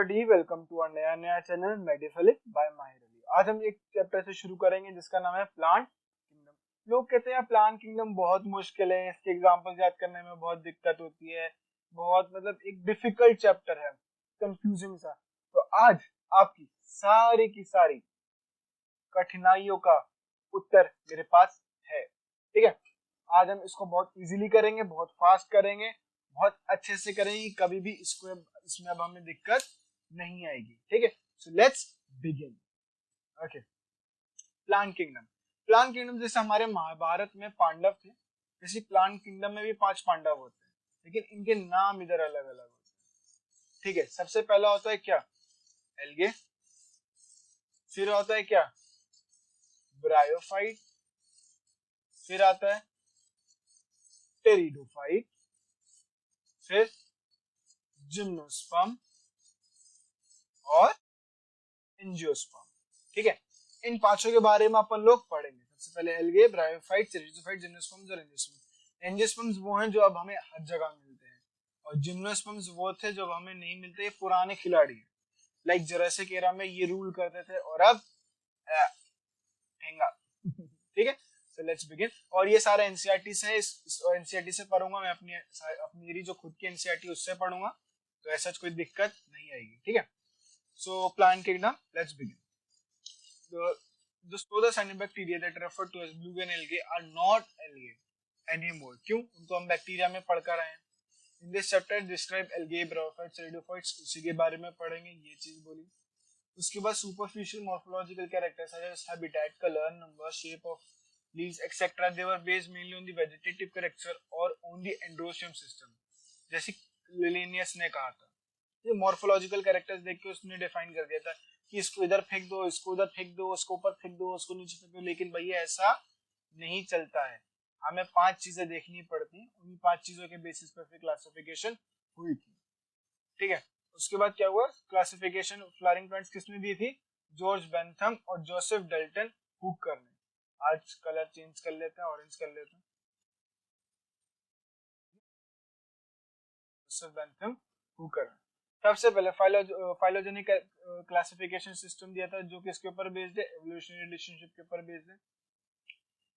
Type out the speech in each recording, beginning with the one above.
Everybody, welcome to our नया channel मेडिफिलिक bye माहिर अली। आज हम एक चैप्टर से शुरू करेंगे जिसका नाम है प्लांट किंगडम। लोग कहते हैं प्लांट किंगडम बहुत मुश्किल है, इसके एग्जांपल्स याद करने में बहुत दिक्कत होती है, बहुत मतलब एक डिफिकल्ट चैप्टर है, कंफ्यूजिंग सा। तो आज आपकी सारी की सारी कठिनाइयों का उत्तर मेरे पास है। ठीक है, आज हम इसको बहुत इजीली करेंगे, बहुत फास्ट करेंगे, बहुत अच्छे से करेंगे, कभी भी इसमें अब हमें दिक्कत नहीं आएगी। ठीक है, so let's begin. Okay, plant kingdom. Plant kingdom जैसे हमारे महाभारत में पांडव थे, जैसे प्लांट किंगडम में भी 5 पांडव होते हैं, लेकिन इनके नाम इधर अलग अलग होते हैं। ठीक है, सबसे पहला होता है क्या, एल्गे। फिर होता है क्या, ब्रायोफाइट। फिर आता है टेरिडोफाइट। फिर जिम्नोस्पर्म और एंजियोस्पर्म। ठीक है, इन पांचों के बारे में अपन लोग पढ़ेंगे। सबसे पहले एल्गे, ब्रायोफाइट, टेरिडोफाइट, जिम्नोस्पर्म्स और एंजियोस्पर्म्स। एंजियोस्पर्म्स वो हैं जो अब हमें हर जगह मिलते हैं, और जिम्नोस्पर्म्स वो थे जो हमें नहीं मिलते। ये पुराने खिलाड़ी हैं, लाइक जुरासिक एरा में ये रूल करते थे और अब ठेंगा। ठीक है, सो लेट्स बिगिन। और ये सारा एनसीईआरटी से है, इस एनसीईआरटी से पढ़ूंगा मैं, अपनी जो खुद की एनसीईआरटी उससे पढ़ूंगा, तो ऐसा कोई दिक्कत नहीं आएगी। ठीक है, so plant kingdom, let's begin. The spores and bacteria that are referred to as blue vein algae are not algae anymore. क्यों? उनको हम बैक्टीरिया में पढ़कर आए हैं। In this chapter describe algae, bryophytes, pteridophytes, उसी के बारे में पढ़ेंगे, ये चीज बोली। उसके बाद superficial morphological characters such as habitat, color, number, shape of leaves, etc. They were based mainly on the vegetative character or on the endosphere system. जैसे लिलिनियस ने कहा था, ये मॉर्फोलॉजिकल कैरेक्टर्स देख के उसने डिफाइन कर दिया था कि इसको इधर फेंक दो, इसको उधर फेंक दो, उसको ऊपर फेंक दो, उसको नीचे फेंक दो। लेकिन भैया ऐसा नहीं चलता है, हमें 5 चीजें देखनी पड़ती हैं, उन्हीं 5 चीजों के बेसिस पर फिर क्लासिफिकेशन हुई थी। ठीक है, उसके बाद क्या हुआ, क्लासिफिकेशन फ्लावरिंग प्लांट्स किसने दी थी, जॉर्ज बेंथम और जोसेफ डल्टन हुकर ने। आज कलर चेंज कर लेते हैं, ऑरेंज कर लेते हैं, जोसेफ बेंथम हुकर। सबसे पहले फाइलोजेनिक क्लासिफिकेशन सिस्टम दिया था, जो कि इसके ऊपर बेस्ड है, एवोल्यूशनरी रिलेशनशिप के ऊपर बेस्ड है।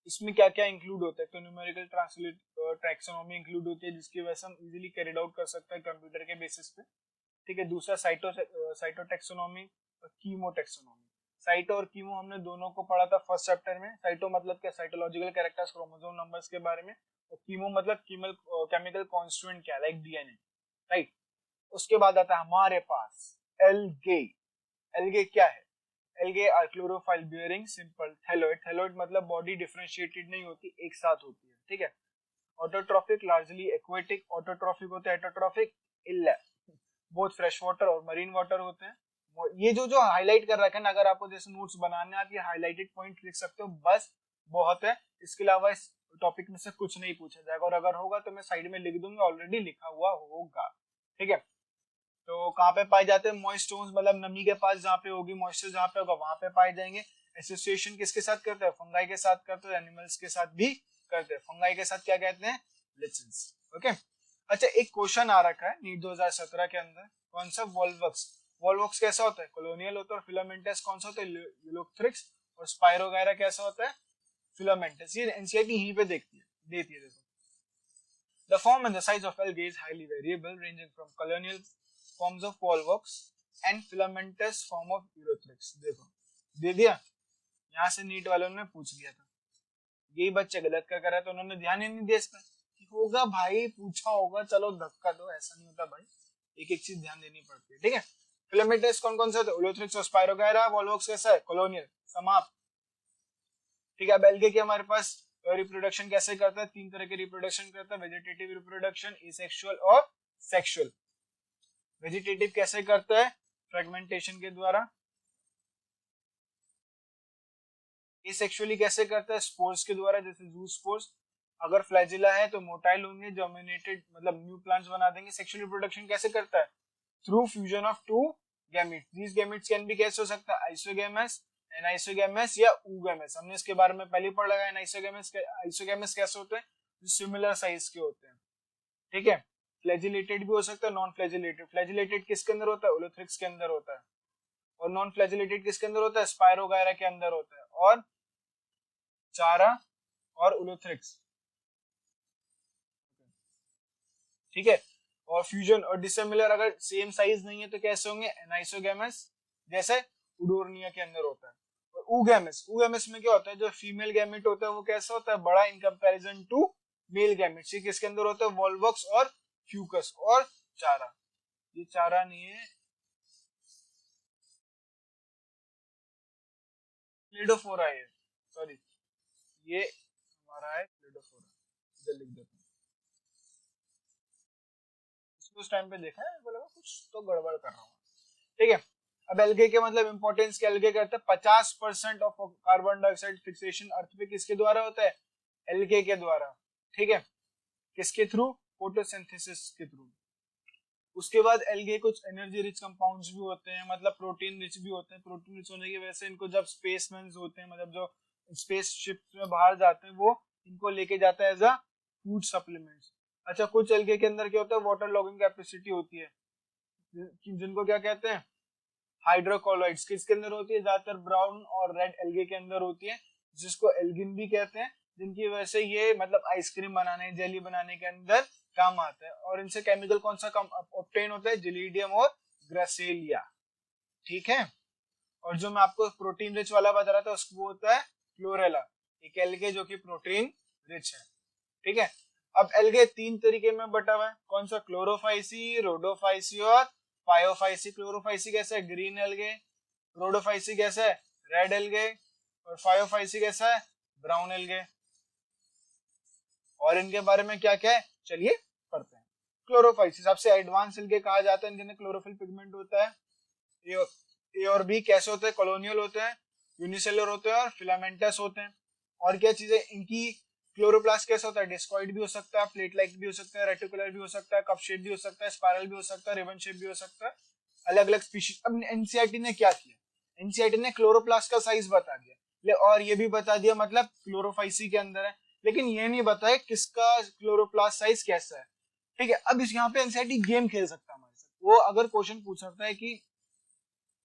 इसमें क्या क्या इंक्लूड होता है, तो न्यूमेरिकल टैक्सोनॉमी इंक्लूड होती है, जिसकी वजह से हम इजीली कैरिड आउट कर सकते हैं कंप्यूटर के बेसिस पे। ठीक है, दूसरा साइटोटैक्सोनॉमी और कीमोटैक्सोनॉमी। साइटो और कीमो हमने दोनों को पढ़ा था फर्स्ट चैप्टर में। साइटो मतलब क्या, साइटोलॉजिकल कैरेक्टर्स, क्रोमोसोम नंबर्स के बारे में, और कीमो मतलब केमिकल कॉन्स्टिट्यूएंट क्या, लाइक डीएनए, राइट। उसके बाद आता है हमारे पास एल्गे। एल्गे क्या है, algae are chlorophyll bearing simple thalloid. Thalloid मतलब बॉडी डिफरेंशिएटेड नहीं होती, एक साथ होती है। ठीक है, ऑटोट्रॉफिक, लार्जली एक्वेटिक। ऑटोट्रॉफिक होते हैं, एटोट्रॉफिक इनलैंड, बोथ फ्रेश वाटर और मरीन वाटर होते हैं। ये जो हाईलाइट कर रखा है ना, अगर आपको जैसे नोट्स बनाने आप ये हाईलाइटेड पॉइंट लिख सकते हो, बस बहुत है। इसके अलावा इस टॉपिक में से कुछ नहीं पूछा जाएगा, और अगर होगा तो मैं साइड में लिख दूंगा, ऑलरेडी लिखा हुआ होगा। ठीक है, तो कहाँ पे पाए जाते हैं, मॉइस्ट स्टोन्स मतलब नमी के पास, जहाँ पे होगी मॉइस्चर, जहाँ पे होगा वहां पे पाए जाएंगे। एसोसिएशन किसके साथ करते हैं, फंगाई के साथ करते हैं, एनिमल्स के साथ भी करते हैं। फंगाई के साथ क्या कहते हैं, लिचेंस। ओके, अच्छा एक क्वेश्चन आ रखा है नीट 2017 के अंदर, कौन सा, वॉल्वक्स। वॉल्वक्स कैसा होता है, कॉलोनियल होता है। और फिलामेंटस कौन सा होता है, यूलोथ्रिक्स। और स्पाइरोगायरा कैसा होता है, फिलामेंटस। ये एनसीईआरटी यहीं पे देती है। देखो, the form and the size of algae is highly variable, ranging from colonial forms of volvox and filamentous form of Ulothrix. देखो दे दिया, यहाँ से नीट वालों ने पूछ लिया था, यही बच्चे गलत कर रहे, तो उन्होंने ध्यान ही नहीं दिया इस पर। होगा भाई, पूछा होगा, चलो धक्का दो, ऐसा नहीं होता भाई, एक एक चीज ध्यान देनी पड़ती है। ठीक है, फिलामेंटस कौन कौन से होते हैं, यूलोथ्रिक्स और स्पाइरोगायरा। वॉल्वॉक्स कैसा है, कॉलोनियल, समाप्त। ठीक है, अब एल्गे के हमारे पास रिप्रोडक्शन कैसे करता है, 3 तरह के रिप्रोडक्शन करता है, वेजिटेटिव रिप्रोडक्शन, एसेक्सुअल और सेक्सुअल। वेजिटेटिव कैसे करता है, फ्रेगमेंटेशन के द्वारा। एसेक्सुअली कैसे करता है, स्पोर्स के द्वारा, जैसे जू स्पोर्स। अगर फ्लैजिला है तो मोटाइल होंगे, जर्मिनेटेड मतलब न्यू प्लांट्स बना देंगे। सेक्सुअल रिप्रोडक्शन कैसे करता है, through fusion of 2 gametes. These gametes can be कैसे हो सकता है, आइसोगैमस, एनाइसोगैमस या oogamous। हमने इसके बारे में पहले पढ़ लगा। आइसोगैमस कैसे होते हैं, जो सिमिलर साइज के होते हैं। ठीक है, फ्लैजिलेटेड भी हो सकता है, नॉन फ्लैजिलेटेड। फ्लैजिलेटेड किसके अंदर होता है? ओलोथ्रिक्स के अंदर होता है। और नॉन फ्लैजिलेटेड किसके अंदर होता है? स्पायरोगायरा के अंदर होता है। और चारा और ओलोथ्रिक्स, ठीक है। और फ्यूजन और डिसिमिलर अगर सेम साइज नहीं है तो कैसे होंगे? एनाइसोगैमस, जैसे उडोरनिया के अंदर होता है। और ऊगैमस, ऊगैमस में क्या होता है? जो फीमेल गैमेट होता है वो कैसा होता है? बड़ा in comparison to male gamete. ये किसके अंदर होता है? वॉल्वॉक्स और फ्यूकस और चारा। ये चारा नहीं है, क्लेडोफोरा है, सॉरी, ये हमारा है क्लेडोफोरा। इधर लिख देता हूँ, इसको उस टाइम पे देखा है, बोला कुछ तो गड़बड़ कर रहा हूँ, ठीक है। अब एल्गे के मतलब इंपॉर्टेंस के, एल्गे करता है 50% ऑफ कार्बन डाइऑक्साइड फिक्सेशन अर्थ पे किसके द्वारा होता है? एल्गे के द्वारा, ठीक है। किसके थ्रू? फोटोसिंथेसिस के थ्रू। उसके बाद एल्गे कुछ एनर्जी रिच कंपाउंड्स भी होते हैं, मतलब प्रोटीन रिच भी होते हैं। प्रोटीन रिच होने की वजह से इनको जब स्पेसमैन होते हैं, मतलब जो स्पेसशिप में बाहर जाते हैं, वो इनको लेके जाता है एज अ फूड सप्लीमेंट्स। अच्छा, कुछ एल्गे के अंदर क्या होता है? वाटर लॉगिंग कैपेसिटी होती है, जिनको क्या कहते हैं? हाइड्रोकोलॉइड्स। किसके अंदर होती है? ज्यादातर ब्राउन और रेड एल्गे के अंदर होती है, जिसको एल्गिन भी कहते हैं, जिनकी वजह से ये मतलब आइसक्रीम बनाने, जेली बनाने के अंदर काम आता है। और इनसे केमिकल कौन सा कम ऑब्टेन होता है? जिलीडियम और ग्रासेलिया, ठीक है। और जो मैं आपको प्रोटीन रिच वाला बता रहा था उसको होता है क्लोरेला, एक एल्गे जो कि प्रोटीन रिच है, ठीक है। अब एल्गे तीन तरीके में बटा हुआ है, कौन सा? क्लोरोफाइसी, रोडोफाइसी और फायोफाइसी। क्लोरोफाइसी कैसा है? Green algae. रोडोफाइसी कैसा है? Red algae. और फायोफाइसी कैसा है? Brown algae. और इनके बारे में क्या क्या है, चलिए पढ़ते हैं। क्लोरोफाइसी सबसे एडवांस एल्गे कहा जाता है, इनके अंदर क्लोरोफिल पिगमेंट होता है। ए और बी कैसे होते हैं? कॉलोनियल होते हैं, यूनिसेलुलर होते हैं और फिलामेंटस होते हैं। और क्या चीजें इनकी? क्लोरोप्लास्ट कैसा होता है? डिस्कॉइड भी हो सकता है, प्लेट लाइक भी हो सकता है, रेटिकुलर भी हो सकता है, कप शेप भी हो सकता है, स्पाइरल भी हो सकता है, रिबन शेप भी हो सकता है, अलग अलग स्पीशीज। अब एनसीईआरटी ने क्या किया? एनसीईआरटी ने क्लोरोप्लास्ट का साइज बता दिया और ये भी बता दिया मतलब क्लोरोफाइसी के अंदर है, लेकिन ये नहीं बताया किसका क्लोरोप्लास्ट साइज कैसा है, ठीक है। अब इस यहाँ पे एनसीईआरटी गेम खेल सकता है हमारे साथ। वो अगर क्वेश्चन पूछ सकता है कि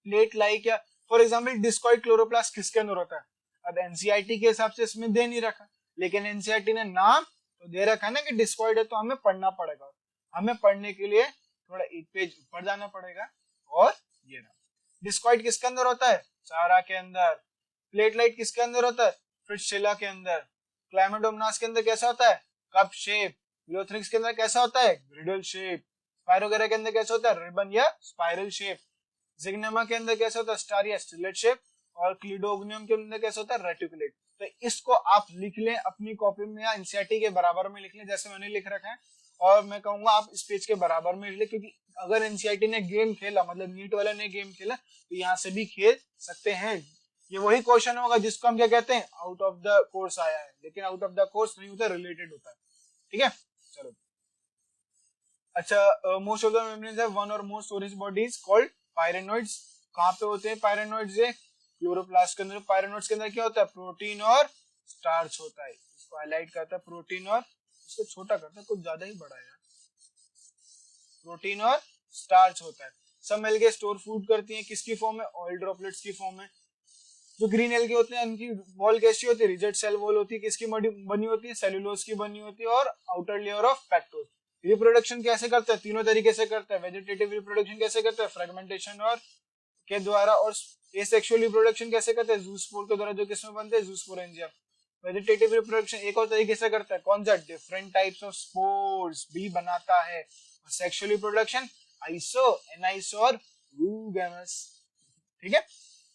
प्लेट लाइक या फॉर एग्जांपल डिस्कॉइड क्लोरोप्लास्ट किसके अंदर होता है? अब एनसीईआरटी के हिसाब से इसमें दे नहीं रखा, लेकिन एनसीईआरटी ने नाम तो दे रखा है ना कि डिस्कॉइड है, तो हमें पढ़ना पड़ेगा। हमें पढ़ने के लिए थोड़ा एक पेज ऊपर जाना पड़ेगा। और ये रहा, डिस्कॉइड किसके अंदर होता है? चारा के अंदर। प्लेटलाइट किसके अंदर होता है? फिशसिला के अंदर। क्लाइमेडोमोनास के अंदर कैसा होता है? Cup shape. ल्यूथ्रिक्स के अंदर कैसा होता है? ग्रिडल शेप। स्पायरोगेरा के अंदर कैसा होता है? रिबन या स्पाइरल शेप। जिग्नेमा के अंदर कैसा होता है? स्टार या स्टिलेट शेप। और क्लीडोगनियम के अंदर कैसा होता है? रेटिकुलेट। तो इसको आप लिख लें अपनी कॉपी में या एनसीईआरटी के बराबर में लिख लें, जैसे मैंने लिख रखा है। और मैं कहूंगा आप इस पेज के बराबर में लिख लें, क्योंकि अगर एनसीईआरटी ने गेम खेला, मतलब नीट वाले ने गेम खेला, तो यहाँ से भी खेल सकते हैं। ये वही क्वेश्चन होगा जिसको हम क्या कहते हैं? आउट ऑफ द कोर्स आया है, लेकिन आउट ऑफ द कोर्स नहीं होता, रिलेटेड होता है, ठीक है। चलो, अच्छा, most of the membranes have one और मोर स्टोरेज बॉडीज कॉल्ड पायरेनोइड्स। कहाँ पे होते हैं पायरेनोइड्स? ये क्लोरोप्लास्ट के अंदर। पायरेनोइड्स के अंदर क्या होता है? प्रोटीन और स्टार्च होता है। इसको हाईलाइट करता है प्रोटीन, और इसको छोटा करता है, कुछ ज्यादा ही बड़ा है यार। प्रोटीन और स्टार्च होता है। सब एल्गे स्टोर फूड करती हैं, किसकी फॉर्म में? ऑयल ड्रॉपलेट्स की फॉर्म में। जो ग्रीन एल्गे होते हैं उनकी वॉल कैसी होती है? रिजिड सेल वॉल होती है। किसकी बनी होती है? सेलुलोज की बनी होती है और outer layer of pectose. Reproduction कैसे करता है? तीनों तरीके से करता है। वेजिटेटिव रिप्रोडक्शन कैसे करता है? फ्रेगमेंटेशन और के द्वारा। और एसेक्सुअल रिप्रोडक्शन कैसे करते हैं? जूस्पोर के द्वारा, जो किसमें बनते हैं? जूस्पोरेंजिया। वेजिटेटिव रिप्रोडक्शन एक और तरीके से करता है, कौन सा? डिफरेंट टाइप्स ऑफ स्पोर्स भी बनाता है। और सेक्सुअल रिप्रोडक्शन आइसो, एनाइसो और रूगेमस, ठीक है।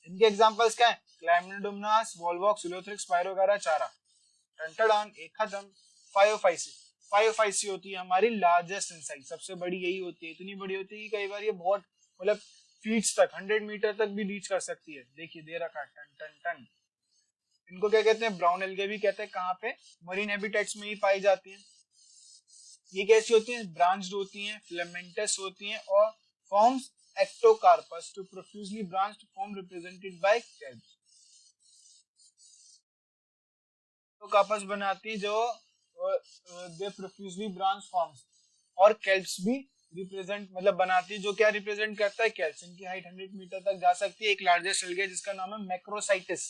इनके एग्जांपल्स क्या है? क्लैमिडोमोनास, वॉल्वॉक्स, यूलोथ्रिक्स, स्पायरोगारा, चारा। टंटाडान, एक खत्म। फायोफाइसी। फायोफाइसी होती है हमारी लार्जेस्ट इन साइज, सबसे बड़ी यही होती है। इतनी बड़ी होती है कि कई बार ये बहुत मतलब फीट्स तक, 100 मीटर तक भी रीच कर सकती है। देखिए दे रखा है, टन टन टन। इनको क्या कहते हैं? ब्राउन एल्गे भी कहते हैं। कहाँ पे? मरीन हैबिटेट्स में ही पाई जाती हैं। ये कैसी होती हैं? ब्रांच्ड होती हैं, फिलामेंटस होती हैं और forms ectocarpus to profusely branched form represented by carps। तो कार्पस बनाती है जो दे प्रोफ्यूजली ब्रांच फॉर्म्स, और कैल्प्स भी रिप्रेजेंट मतलब बनाती है, जो क्या रिप्रेजेंट करता है, कैल्प्स। इनकी हाइट 100 मीटर तक जा सकती है। एक लार्जेस्ट एल्गे जिसका नाम है मैक्रोसाइटिस,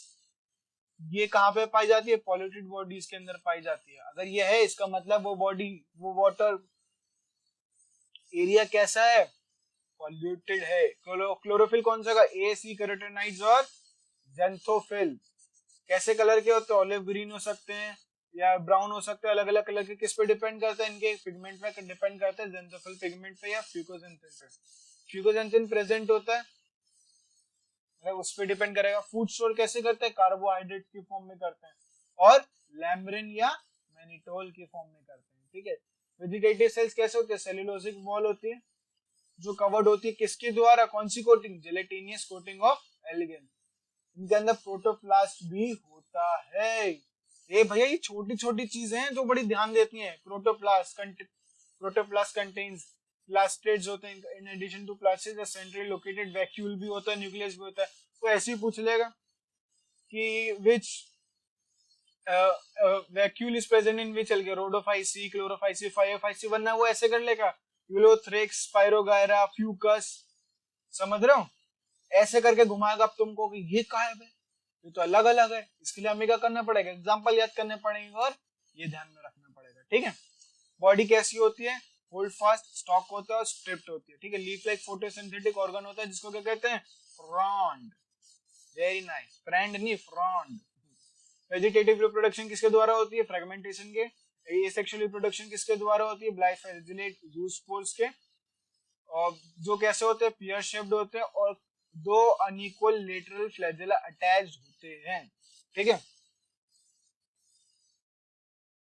ये कहाँ पे पाई जाती है, पॉल्यूटेड बॉडीज के अंदर पाई जाती है। अगर ये है इसका मतलब वो बॉडी, वो वाटर एरिया कैसा है, पॉल्यूटेड है। क्लोरोफिल कौन सा का, ए, सी, कैरोटेनॉइड्स और ज़ैंथोफिल। कैसे कलर के होते हैं, ऑलिव ग्रीन हो सकते हैं या ब्राउन हो सकते हैं, अलग अलग कलर के। किस पे डिपेंड करता है, इनके पिगमेंट पे डिपेंड करता है, ज़ैंथोफिल पिगमेंट पे या फ्यूकोजेंथिन पे। फ्यूकोजेंथिन प्रेजेंट होता है, उस पर डिपेंड करेगा। फूड स्टोर कैसे करते हैं, कार्बोहाइड्रेट की फॉर्म में करते हैं, और लैम्ब्रिन या मैनिटोल की फॉर्म में करते हैं। ठीक है। वेजिटेटिव सेल्स कैसे होते हैं, सेल्यूलोसिक वॉल होती है जो कवर्ड होती है किसके द्वारा, कौन सी कोटिंग, जेलेटिनियस कोटिंग ऑफ एल्गेन। इनके अंदर प्रोटोप्लास्ट भी होता है। ये भैया ये छोटी छोटी चीजें हैं जो बड़ी ध्यान देती हैं। प्रोटोप्लास्ट कंटेन्स प्लास्टिड्स होते हैं। In addition to plastids centrally located vacuole भी होता है, न्यूक्लियस भी होता है। तो ऐसे ही पूछ लेगा कि which vacuole is present in which algae, Rhodophyceae, Chlorophyceae, Pyrrophyceae, वरना वो ऐसे कर लेगा यूलोथ्रिक्स, पायरोगायरा, फ्यूकस। समझ रहे हो, ऐसे करके घुमाएगा अब तुमको कि ये कहाँ है, ये तो अलग अलग है। इसके लिए हमें क्या करना पड़ेगा, एग्जांपल याद करने पड़ेंगे और ये ध्यान में रखना पड़ेगा। ठीक है। बॉडी कैसी होती है, होल्ड फास्ट, स्टॉक होता है और स्ट्रिप्ड होती है। ठीक है। लीफ लाइक फोटोसिंथेटिक ऑर्गन होता है जिसको क्या कहते हैं, फ्रॉन्ड। वेरी नाइस, फ्रेंड नहीं फ्रॉन्ड। वेजिटेटिव रिप्रोडक्शन किसके द्वारा होती है, फ्रेगमेंटेशन के। एसेक्सुअल रिप्रोडक्शन किसके द्वारा होती है, ब्लाइफेजिलेट जूस्पोर्स के। और जो कैसे होते हैं, पियर शेप्ड होते हैं और दो अनइक्वल लेटरल फ्लैजेला अटैच्ड होते हैं। ठीक है।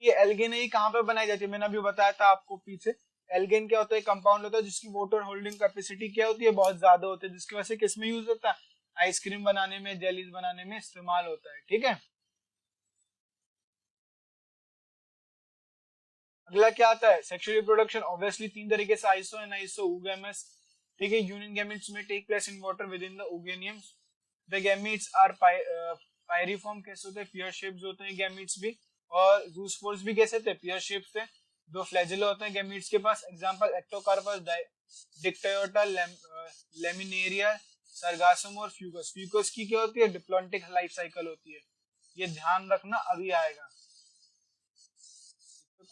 ये एल्गेन ही कहाँ पे बनाई जाती है, मैंने अभी बताया था आपको पीछे। एल्गेन क्या होता है, कंपाउंड होता है जिसकी वाटर होल्डिंग कैपेसिटी क्या होती है, बहुत ज्यादा होती है, जिसकी वजह से किसमें यूज होता है, आइसक्रीम बनाने में, जेलीज बनाने में इस्तेमाल होता है। ठीक है। अगला क्या आता है, सेक्सुअल रिप्रोडक्शन। ऑब्वियसली तीन तरीके से, आइसो एंड आइसो oogamous। ठीक है। यूनियन गैमेट्स में take place in water within the ooganium। The gametes are pyriform कैसे होते हैं, पियर शेप्स होते हैं गैमेट्स भी। और जूस्पोर्स भी कैसे थे, पियर शेप्स थे। दो फ्लैजेला होते हैं गैमेट्स के पास। एग्जांपल एक्टोकार्पस, डिक्टायोटा, लेमिनेरिया, सरगासम और फ्यूकस। फ्यूकस की क्या होती है, डिप्लॉन्टिक लाइफ साइकिल होती है। ये ध्यान रखना, अभी आएगा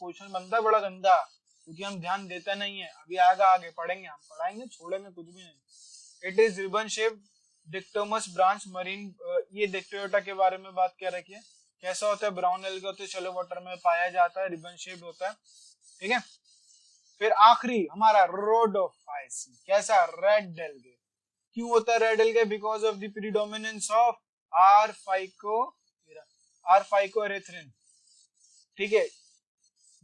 क्वेश्चन बनता है बड़ा गंदा, क्योंकि हम ध्यान देते नहीं है। अभी आएगा, आगे पढ़ेंगे, हम पढ़ाएंगे, छोड़ेंगे कुछ भी नहीं। It is ribbon shape dichotomous branch marine. ये डिक्टोयोटा के बारे में बात कर रखी है। कैसा होता है, ब्राउन एल्गे होते हैं, शैलो वाटर में पाया जाता है, रिबन शेप होता है। ठीक है। फिर आखिरी हमारा रोडोफाइसी, कैसा, रेड एल्गे। क्यों होता है red algae, because of the predominance of R phycoerythrin. ठीक है।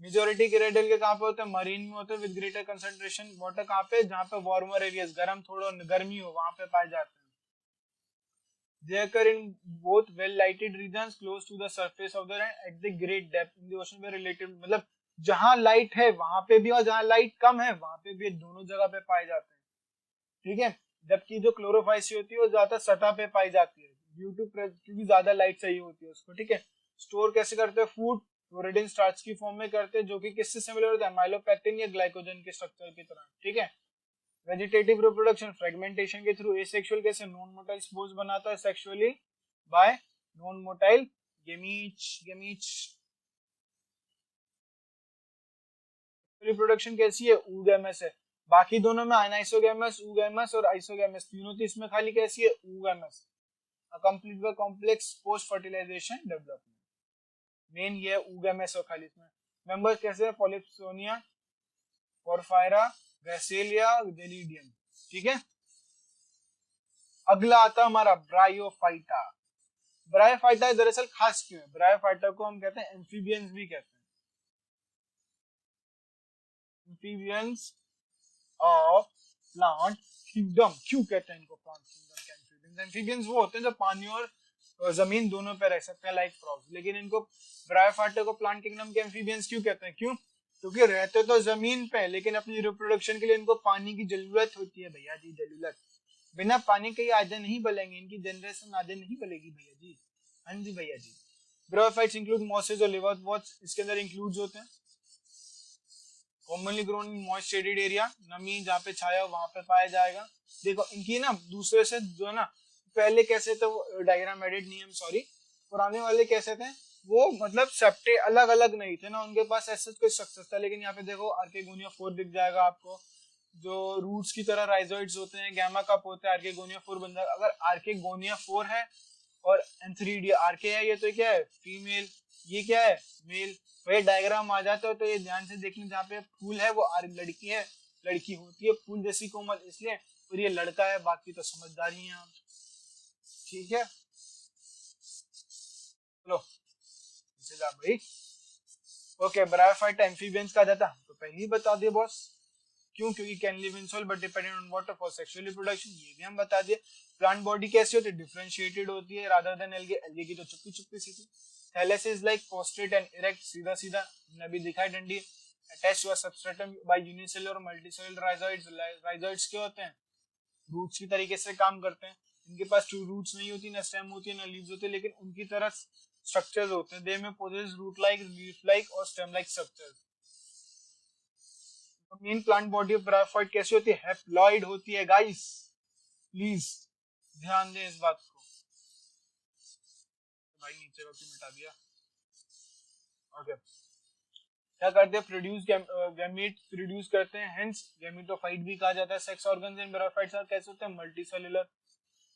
मेजोरिटी के रेड एल्गे कहाँ पे होते हैं, मरीन में होते हैं विद ग्रेटर कंसंट्रेशन वाटर। कहाँ पे, जहाँ पे वार्मर एरियाज, गर्म, थोड़ा गर्मी हो, वहां पे पाए जाते हैं। They occur in both well lighted regions close to the surface of the land at the great depth in the ocean where related, मतलब जहां लाइट है वहां पे भी और जहां लाइट कम है वहां पे भी, दोनों जगह पे पाए जाते हैं। ठीक है। जबकि जो क्लोरोफाइसी होती है वो ज्यादा सतह पे पाई जाती है ड्यू टू, क्योंकि ज्यादा लाइट चाहिए होती है उसको। ठीक है। स्टोर कैसे करते हैं, फूड फ्लोरिडीन स्टार्च की फॉर्म में करते हैं, जो कि किससे सिमिलर होता है, माइलोपेक्टिन या ग्लाइकोजन के स्ट्रक्चर की तरह। ठीक है। वेजिटेटिव रिप्रोडक्शन फ्रेगमेंटेशन के थ्रू। एसेक्सुअल कैसे, नॉन मोटाइल स्पोर्स बनाता है sexually bye non motile gametes. Reproduction कैसी है, oogamous है। बाकी दोनों में अनाइसोगैमस, oogamous और आइसोगैमस, तीनों थी, इसमें खाली कैसी है, oogamous। Complete by complex post fertilization development. Main ये oogamous और खाली इसमें। मेंबर्स कैसे है, पॉलिप्सोनिया, पोरफायरा, ग्रेसिलिया, जेलिडियम। ठीक है। अगला आता है हमारा ब्रायोफाइटा। ब्रायोफाइटा दरअसल खास क्यों है, ब्रायोफाइटा को हम कहते हैं एम्फीबियंस भी कहते हैं, एम्फीबियंस ऑफ प्लांट किंगडम। क्यों कहते हैं इनको प्लांट किंगडम के एम्फीबियंस, एम्फीबियंस वो होते हैं जो पानी और जमीन दोनों पे रह सकते हैं, लाइक फ्रॉग्स। लेकिन इनको ब्रायोफाइटा को प्लांट किंगडम के एम्फीबियंस क्यों कहते हैं, क्यों, क्योंकि रहते तो जमीन पे लेकिन अपनी रिप्रोडक्शन के लिए इनको पानी की जरूरत होती है भैया जी, जरूरत। बिना पानी के ये आगे नहीं बलेंगे, इनकी जनरेशन आगे नहीं बलेगी भैया जी। हाँ जी भैया जी। ब्रायोफाइट्स इंक्लूड मॉसेज और लिवर वॉट्स, इसके अंदर इंक्लूड होते हैं commonly grown in moist shaded area, नमी जहाँ पे छाया वहां पे पाया जाएगा। देखो इनकी ना दूसरे से जो है ना, पहले कैसे थे वो डायग्राम एडिट नहीं है, सॉरी, पुराने वाले कैसे थे वो, मतलब सेप्टे अलग अलग नहीं थे ना, उनके पास ऐसा कोई स्ट्रक्चर था। लेकिन यहाँ पे देखो आर्केगोनिया 4 दिख जाएगा आपको, जो रूट्स की तरह राइजोइड्स होते हैं, गैमा कप होते हैं, आर्केगोनिया 4 बन जाएगा। अगर आर्केगोनिया 4 है और एंथ्रीडिया आर्के है, ये तो क्या है फीमेल, ये क्या है मेल। वही डायग्राम आ जाता है तो ये ध्यान से देखना, जहाँ पे फूल है वो लड़की है, लड़की होती है फूल जैसी कोमल इसलिए, और ये लड़का है, बाकी तो समझदारी है आप। ठीक है चलो जा भाई। ओके ब्रायोफाइट एम्फीबियंस का जाता तो पहले ही बता दिए बॉस, क्यों, क्योंकि can live in soil but dependent on water for sexual reproduction, ये भी हम बता दिए। प्लांट बॉडी कैसी होती है, डिफरेंशिएटेड होती है रादर देन एल्गे, एल्गे की तो चुप्पी चुप्पी सी थी। Thallus is like prostrate and erect, सीधा सीधा, हमने अभी दिखाई डंडी। Attached to a substratum by unicellular और मल्टीसेलुलर राइजोइड्स, राइजोइड्स क्या होते हैं, रूट्स की तरीके से काम करते हैं। इनके पास ट्रू रूट्स नहीं होती, ना स्टेम होती है, ना लीव्स होती है, लेकिन उनकी तरह स्ट्रक्चर्स होते हैं। They may possess root like, leaf like और stem like structures. Main plant body of bryophyte कैसी होती है, हैप्लॉइड होती है गाइस, प्लीज ध्यान दें इस बात को। भाई नीचे का क्यों मिटा दिया। ओके क्या करते हैं, प्रोड्यूस गैमीट प्रोड्यूस करते हैं, हेंस गैमीटोफाइट भी कहा जाता है। सेक्स ऑर्गन्स इन ब्रायोफाइट्स कैसे होते हैं, मल्टीसेलुलर।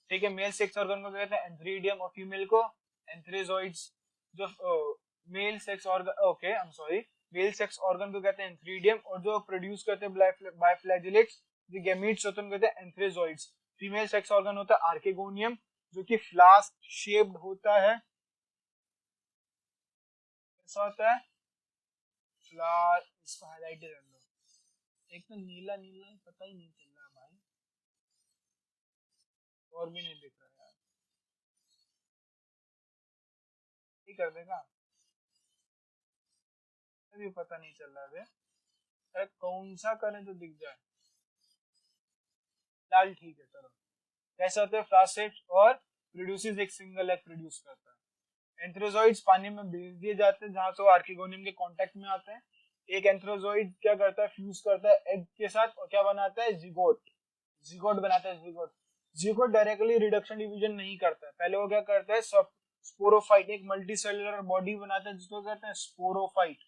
ठीक है, मेल सेक्स ऑर्गन को कहते हैं एंथ्रीडियम और फीमेल को एंथ्रेजॉइड्स। जो male sex organ, okay I am sorry, male sex organ को कहते हैं एंथ्रीडियम, और जो प्रोड्यूस करते हैं बायफ्लैजिलेट्स जो गैमीट्स होते हैं उनको कहते हैं एंथ्रेजॉइड्स। फीमेल सेक्स ऑर्गन होता है आर्केगोनियम जो कि फ्लास्क शेप्ड होता है, कैसा होता है फ्लावर, इसको हाईलाइट कर लो, एक तो नीला नीला पता ही नहीं चल रहा भाई, और भी नहीं दिख रहा यार, ठीक कर देगा, अभी पता नहीं चल रहा है, अरे कौन सा करें तो दिख जाए, लाल ठीक है चलो। कैसे होते हैं फ्लास्क और प्रोड्यूसेस एक सिंगल एग प्रोड्यूस करता है। एंथ्रोजॉइड्स पानी में भेज दिए जाते हैं जहां से वो आर्किगोनियम के कांटेक्ट में आते हैं। एक एंथ्रोजॉइड क्या करता है, फ्यूज करता है एग के साथ और क्या बनाता है, जिगोट, जिगोट बनाता है। जिगोट, जिगोट डायरेक्टली रिडक्शन डिवीजन नहीं करता है, पहले वो क्या करता है, सब स्पोरोफाइट एक मल्टीसेलुलर बॉडी बनाता है जिसको कहते हैं स्पोरोफाइट।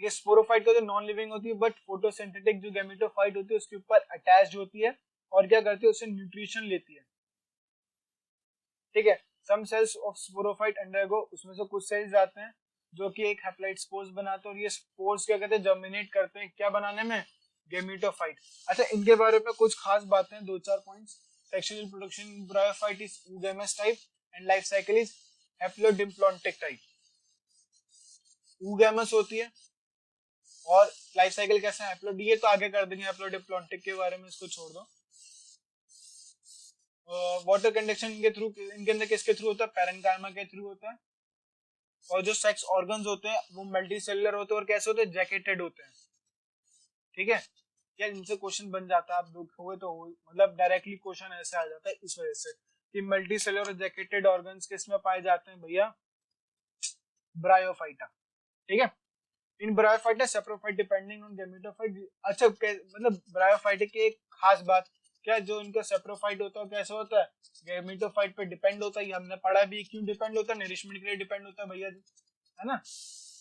ये स्पोरोफाइट का जो नॉन लिविंग होती है बट फोटोसिंथेटिक जो गैमेटोफाइट होती है उसके ऊपर अटैच्ड होती है और क्या करती है, उससे न्यूट्रिशन लेती है। ठीक है, सम सेल्स ऑफ स्पोरोफाइट अंडरगो, उसमें से कुछ सेल्स आते हैं जो कि एक हैप्लॉइड स्पोर्स बनाते हैं और ये स्पोर्स क्या कहते हैं, जर्मिनेट करते हैं क्या बनाने में, गैमेटोफाइट। अच्छा इनके बारे में कुछ खास बातें, दो चार points. Sexual reproduction bryophyte is oogamous type and life cycle is haplodiplontic type. oogamous होती है और लाइफ साइकिल कैसे है, हैप्लो, ये तो आगे कर देंगे, हैप्लोडिप्लॉन्टिक के बारे में इसको छोड़ दो। वाटर कंडक्शन इनके थ्रू, इनके अंदर किसके थ्रू होता है, पैरेन्काइमा के थ्रू होता है। और जो सेक्स ऑर्गन्स होते हैं वो मल्टी सेलुलर होते हैं और कैसे होते हैं, जैकेटेड होते हैं। ठीक है, क्या इनसे क्वेश्चन बन जाता है, आप देखोगे तो मतलब डायरेक्टली क्वेश्चन ऐसे आ जाता है इस वजह से कि मल्टी सेलुलर और जैकेटेड ऑर्गन्स किस में पाए जाते हैं भैया, ब्रायोफाइटा। ठीक है, in Bryophyta sporophyte depending on gametophyte. अच्छा मतलब ब्रायोफाइट की एक खास बात क्या, जो इनका सेप्रोफाइट होता है कैसे होता है, गैमेटोफाइट पे डिपेंड होता है, ये हमने पढ़ा भी, क्यों डिपेंड होता है, नरिशमेंट के लिए डिपेंड होता है भैया जी, है ना।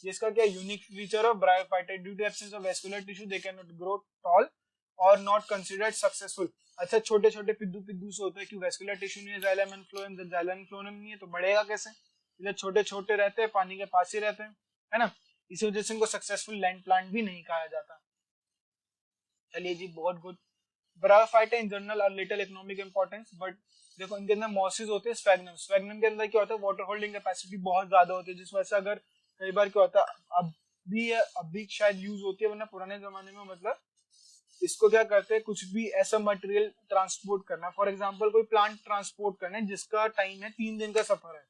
इसका क्या unique feature of bryophyta, due to absence of vascular tissue they can not grow tall और नॉट कंसीडर्ड सक्सेसफुल। अच्छा छोटे छोटे पिद्दू पिद्दू से होते हैं, क्यों, वैस्कुलर टिश्यू नहीं है, जाइलम एंड फ्लोएम, जब जाइलम एंड फ्लोएम नहीं है तो बढ़ेगा कैसे, इसलिए छोटे छोटे रहते हैं, पानी के पास ही रहते हैं, है ना, इसी वजह से इनको सक्सेसफुल लैंड प्लांट भी नहीं कहा जाता। चलिए जी बहुत good. Bryophyta in general R little economic importance, but देखो इनके अंदर मॉसेस होते हैं, स्फैग्नम, स्फैग्नम के अंदर क्या होता है, वाटर होल्डिंग कैपेसिटी बहुत ज्यादा होती है, जिस वजह से अगर कई बार क्या होता है, अब भी शायद यूज होती है, वरना पुराने जमाने में मतलब इसको क्या करते हैं, कुछ भी ऐसा मटेरियल ट्रांसपोर्ट करना, फॉर एग्जांपल कोई प्लांट ट्रांसपोर्ट करना है जिसका टाइम है 3 दिन का सफर है,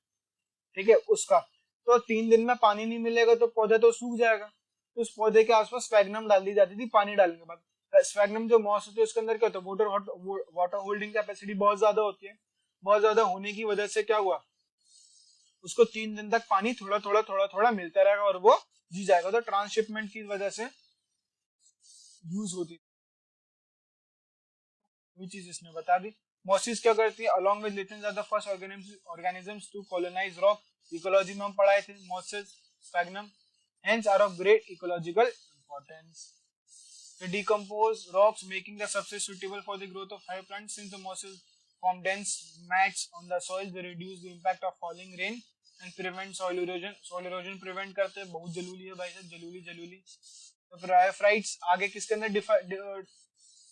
ठीक है उसका, तो 3 दिन में पानी नहीं मिलेगा तो पौधा तो सूख जाएगा, तो उस पौधे के आसपास स्फैग्नम डाल दी जाती थी पानी डालने के बाद। स्फैग्नम जो मॉस होती है उसके अंदर क्या होता है, वाटर होल्डिंग कैपेसिटी बहुत ज्यादा होती है, बहुत ज्यादा होने की वजह से क्या हुआ, उसको 3 दिन तक पानी थोड़ा थोड़ा थोड़ा थोड़ा मिलता रहेगा और वो जी जाएगा, तो ट्रांसशिपमेंट की वजह से यूज होती है। चीज इसने बता दी। मॉसिस क्या करती है, along with lichens are the first organisms to colonise rock. Ecology में हम पढ़ाए थे mosses Sphagnum hence are of great ecological importance. They decompose rocks, making the substrate suitable for the growth of high plants. Since the mosses form dense mats on the soil, they reduce the impact of falling rain and prevent soil erosion. Soil erosion prevent करते हैं, बहुत जरूरी है भाई साहब, जरूरी। तो bryophytes आगे किसके अंदर